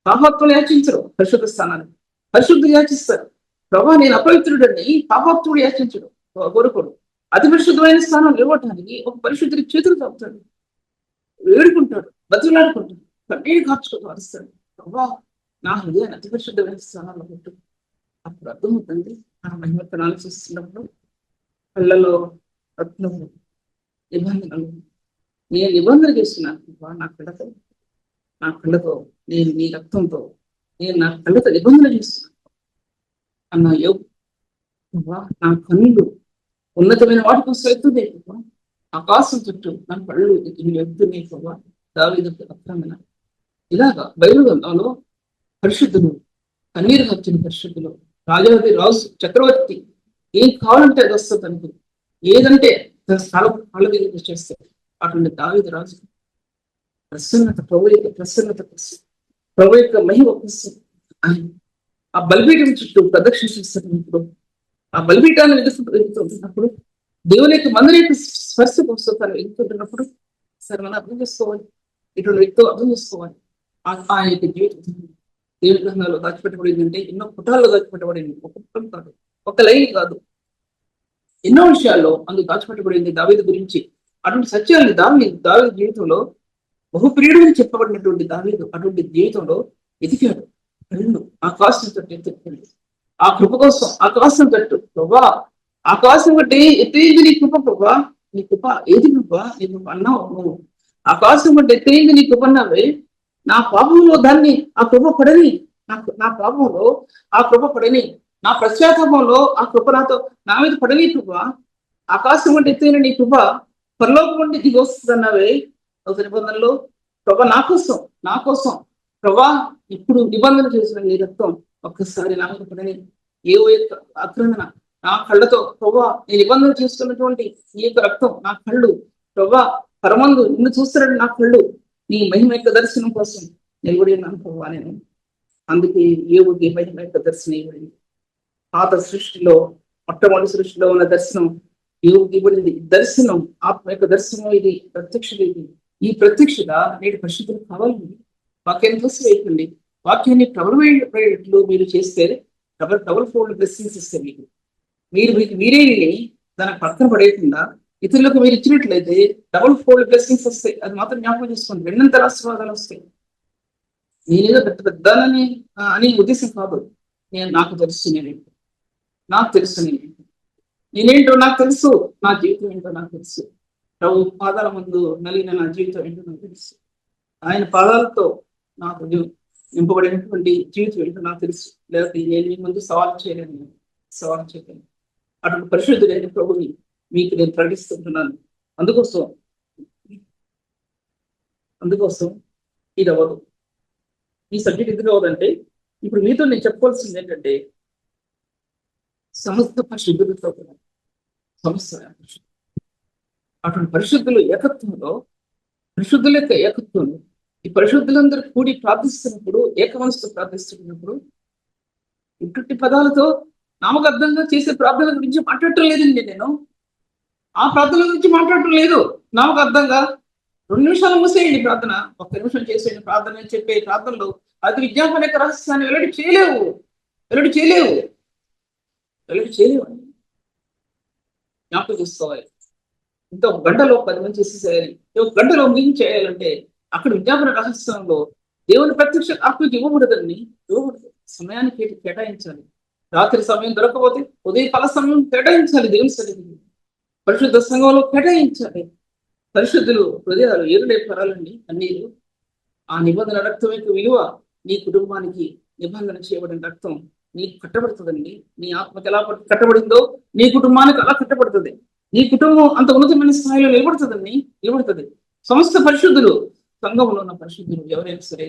పాపాత్ములు యాచించరు. పరిశుద్ధ స్థానాన్ని పరిశుద్ధులు యాచిస్తారు. ప్రభా నేను అపవిత్రుడని పాపాత్ముడు యాచించడు, కోరుకోడు. అతి పరిశుద్ధమైన స్థానం ఇవ్వటానికి ఒక పరిశుద్ధుడి చేతులు తాపుతాడు, వేడుకుంటాడు, బతిలాడుకుంటాడు, కన్నీరు కార్చుకొని వరుస్తాడు. ప్రభా నా హృదయాన్ని అతి పరిశుద్ధమైన స్థానాల్లో పెట్టు. అప్పుడు అర్థమవుతుంది. ఆ మహిమతను ఆలోచిస్తున్నప్పుడు కళ్ళలో రత్నము, నిబంధనలు, నేను నిబంధన చేస్తున్నాను నా కళ్ళతో నేను నీ రక్తంతో నేను నా కళ్ళతో నిబంధన చేస్తున్నాను అన్న యోగు. నా కన్నులు ఉన్నతమైన వాటి కోసం ఎత్తుదే, ఆకాశం చుట్టూ నా కళ్ళు ఎత్తునే ప్రభా దావీదు రక్తమైన. ఇలాగా బైబిల్ గ్రంథంలో పరిశుద్ధులు, కన్నీరు వచ్చిన పరిశుద్ధులు, రాజాది రాజు చక్రవర్తి ఏం కావాలంటే అది వస్తుంది అనుకు, ఏదంటే కాళ్ళ దగ్గర చేస్తారు. అటువంటి దావీదు రాజు ప్రసన్నత, ప్రభు యొక్క ప్రసన్నత కోసం, ప్రభు యొక్క మహిమ కోసం ఆ బలిపీఠం చుట్టూ ప్రదక్షిణ చేస్తున్నప్పుడు, ఆ బలిపీఠాన్ని వెళ్తున్నప్పుడు, దేవుని యొక్క మందిర యొక్క స్పర్శ కోసం తను వెళ్తుంటున్నప్పుడు సరే మనం అర్థం చేసుకోవాలి. ఇటువంటి వ్యక్తులు అర్థం చేసుకోవాలి. ఆ యొక్క జీవితం దేవుని గ్రంథాల్లో దాచిపెట్టబడింది అంటే ఎన్నో పుటాల్లో దాచిపెట్టబడింది. ఒక పుటం కాదు, ఒక లైన్ కాదు, ఎన్నో విషయాల్లో అందుకు దాచిపెట్టబడింది దావీదు గురించి. అటువంటి సత్యాన్ని దావీదు జీవితంలో బహుప్రియుడు అని చెప్పబడినటువంటి దావీదు అటువంటి జీవితంలో ఎదిగాడు. రెండు ఆకాశం తట్టు ఎత్తుకుంది. ఆ కృప కోసం ఆకాశం తట్టు ప్రభా ఆకాశం బట్టి ఎత్తైంది నీ కృప ప్రభా, నీ కృప ఏది ప్రభా, నీ కృప అన్నావు నువ్వు. ఆకాశం బట్టి ఎత్తైంది నీ కృప అన్నావే, నా పాపంలో దాన్ని ఆ కృప పడని, నా పాపంలో ఆ కృప పడని, నా పశ్చాత్తాపంలో ఆ కృప నా మీద పడని ప్రభా. ఆకాశం బట్టి ఎత్తైన నీ కృప పరలోకం నుండి దిగి వస్తుంది అన్నావే నూతన నిబంధనలో ప్రభా, నా కోసం ప్రభా ఇప్పుడు నిబంధన చేసిన నీ రక్తం ఒక్కసారి నా మీద పడని. ఏ యొక్క ఆక్రమణ నా కళ్ళతో ప్రభా, నీ నిబంధన చేస్తున్నటువంటి ఈ యొక్క రక్తం నా కళ్ళు ప్రభా, పరమందు నిన్ను చూస్తున్నాడు నా కళ్ళు, నీ మహిమ యొక్క దర్శనం కోసం నిలబడి ఉన్నాను ప్రభా నేను. అందుకే ఏవుకి మహిమ యొక్క దర్శనం ఇవ్వబడింది. పాత సృష్టిలో మొట్టమొదటి సృష్టిలో ఉన్న దర్శనం ఏవుకి ఇవ్వబడింది. దర్శనం ఆత్మ యొక్క దర్శనం ఇది, ప్రత్యక్షత ఇది. ఈ ప్రత్యక్షత నేటి పరిశుద్ధులు కావాలండి. వాక్యాన్ని చూసి వేయకండి, వాక్యాన్ని ప్రబలమైనట్లు మీరు చేస్తే డబుల్ ఫోల్డ్ బ్లెస్సింగ్స్ ఇస్తాయి మీకు. మీరే దానికి పక్కన పడేయకుండా ఇతరులకు మీరు ఇచ్చినట్లయితే డబుల్ ఫోల్డ్ బ్లెస్సింగ్స్ వస్తాయి. అది మాత్రం జ్ఞాపకం చేసుకోండి. రెండంతర ఆశీర్వాదాలు వస్తాయి. నేనేదో పెద్దానని అని ఉద్దేశం కాదు. నాకు తెలుసు నేనేంటో నాకు తెలుసు, నా జీవితం ఏంటో నాకు తెలుసు. ప్రభు పాదాల ముందు నలిగిన నా జీవితం ఏంటో నాకు తెలుసు. ఆయన పాదాలతో నాకు నింపబడినటువంటి జీవితం ఏంటో నాకు తెలుసు. లేకపోతే నేను మీ ముందు సవాల్ చేయలేను. అటువంటి పరిశుద్ధుడైన ప్రభుని మీకు నేను ప్రకటిస్తుంటున్నాను. అందుకోసం ఇది అవ్వదు. ఈ సబ్జెక్ట్ ఎందుకు అవ్వదంటే, ఇప్పుడు మీతో నేను చెప్పాల్సింది ఏంటంటే, సమస్త పరిశుద్ధులతో అటువంటి పరిశుద్ధులు ఏకత్వంలో, పరిశుద్ధుల యొక్క ఏకత్వంలో ఈ పరిశుద్ధులందరూ కూడి ప్రార్థిస్తున్నప్పుడు, ఏక మనసుతో ప్రార్థిస్తున్నప్పుడు ఇటువంటి పదాలతో నామకర్థంగా చేసే ప్రార్థన గురించి మాట్లాడటం లేదండి. నేను ఆ ప్రార్థన గురించి మాట్లాడటం లేదు. నామకర్థంగా 2 నిమిషాలు మూసేయండి ప్రార్థన, 1 నిమిషం చేసేయండి ప్రార్థన అని చెప్పే ప్రార్థనలో అది విజ్ఞాపన యొక్క రహస్యాన్ని వెల్లడి చేయలేవు అని జ్ఞాపకం చేసుకోవాలి. ఇంత 1 గంటలో 10 మంది చేసేసేయాలి. 1 గంటలో ముగించి చేయాలంటే అక్కడ విజ్ఞాపన రహస్యంలో దేవుని ప్రత్యక్ష ఆత్మకి ఇవ్వబడదండి. సమయానికి కేటాయించాలి. రాత్రి సమయం దొరకకపోతే ఉదయకాల సమయం కేటాయించాలి. దేవుని సన్నిధికి పరిశుద్ధ సంఘంలో కేటాయించాలి. పరిశుద్ధులు హృదయాలు ఏరులే పరాలండి, అన్నీరు. ఆ నిబంధన రక్తం యొక్క విలువ నీ కుటుంబానికి నిబంధన చేయబడిన రక్తం నీకు కట్టబడుతుందండి. నీ ఆత్మకి ఎలా కట్టబడిందో నీ కుటుంబానికి అలా కట్టబడుతుంది. నీ కుటుంబం అంత ఉన్నతమైన స్థాయిలో నిలబడుతుంది. సమస్త పరిశుద్ధులు, సంఘంలో ఉన్న పరిశుద్ధులు ఎవరైనా సరే,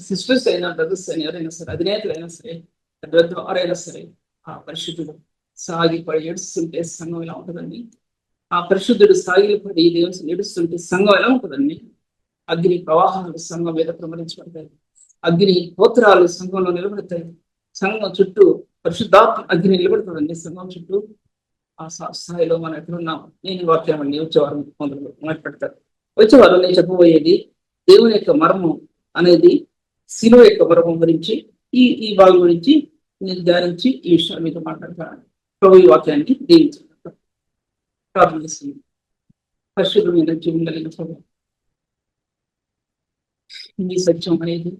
సిస్టర్స్ అయినా, బ్రదర్స్ అయినా, ఎవరైనా సరే, అధినేతలైనా సరే, ఎవరైనా సరే, ఆ పరిశుద్ధుడు సాగిపడి ఏడుస్తుంటే సంఘం ఎలా ఉంటుందండి? ఆ పరిశుద్ధుడు సాగిపడి దేవుని ఏడుస్తుంటే సంఘం ఎలా ఉంటుందండి? అగ్ని ప్రవాహాలు సంఘం మీద ప్రమరించబడతాయి. అగ్ని గోత్రాలు సంఘంలో నిలబడతాయి. సంఘం చుట్టూ పరిశుద్ధాత్మ అగ్ని నిలబడుతుందండి. సంఘం చుట్టూ ఆ స్థాయిలో మనం ఎక్కడున్నాం. నేను వాక్యం అండి వచ్చేవారు మొదలు పెడతారు. వచ్చేవారు నేను చెప్పబోయేది దేవుని యొక్క మర్మం అనేది, శిలువ యొక్క మర్మం గురించి, ఈ భాగం గురించి నేను ధ్యానించి ఈ విషయాలు మీతో మాట్లాడతాను. ప్రభు ఈ వాక్యానికి దీవించారు. ప్రార్థన చేస్తుంది. పరిశుద్ధమైన జీవం కలిగిన ప్రభు, ఈ సత్యం అనేది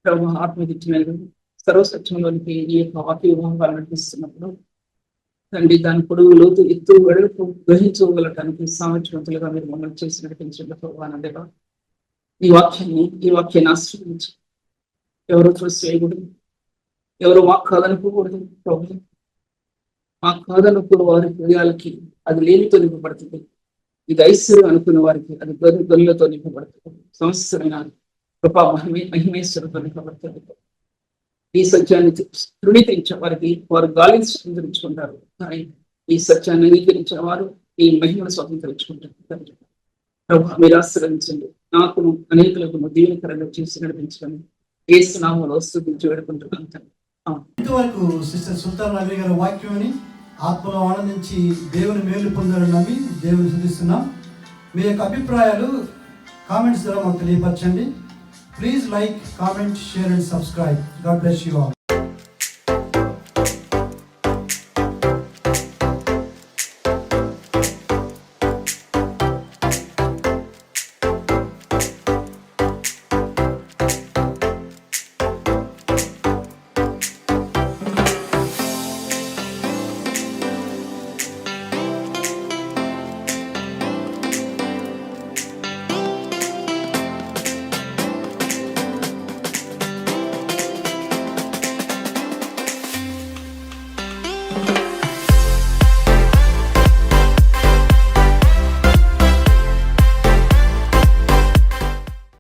ప్రభు ఆత్మదిత్యమైనది. సర్వసత్యంలోనికి ఈ యొక్క వాక్య విభాగాలు నడిపిస్తున్నప్పుడు తండ్రి దాని పొడుగు లోతు ఎత్తు వెడల్పు గ్రహించగలటానికి సామర్థ్యవంతులుగా మీరు మమ్మల్ని చేసి నడిపించండి ప్రభు. అనండగా ఈ వాక్యాన్ని ఆశ్రయించి ఎవరు త్రోసి వేయకూడదు, ఎవరు మాకు కాదనుకోకూడదు ప్రభు. మాకు కాదనుకున్న వారి హృదయాలకి అది లేనితో నింపబడుతుంది. ఇది ఐశ్వర్యం అనుకున్న వారికి అది గొల్లతో నింపబడుతుంది. సంవత్సరమైన కృపా మహిమేశ్వరంతో నింపబడుతుంది. ఈ సత్యాన్ని తృణీకరించే వారికి వారు గాలిని స్వతంత్రించుకుంటారు, కానీ ఈ సత్యాన్ని అంగీకరించిన వారు ఈ మహిమను స్వతంత్రించుకుంటారు. ప్రభు మీరు ఆశీర్వదించండి. నాకు అనేకులకు దీవెనకరంగా చేసి నడిపించండి. యేసు నామములో స్తుతించి వేడుకుంటున్నాను. ఇంతవరకు సిస్టర్ సుల్తాన్ రవి గారి వాక్యాన్ని ఆత్మలో ఆనందించి దేవుని మేలు పొందాలని నమ్మి దేవుని స్తుతిస్తున్నాం. మీ యొక్క అభిప్రాయాలు కామెంట్స్ ద్వారా మాకు తెలియపరచండి. Please like, comment, share and subscribe. God bless you all.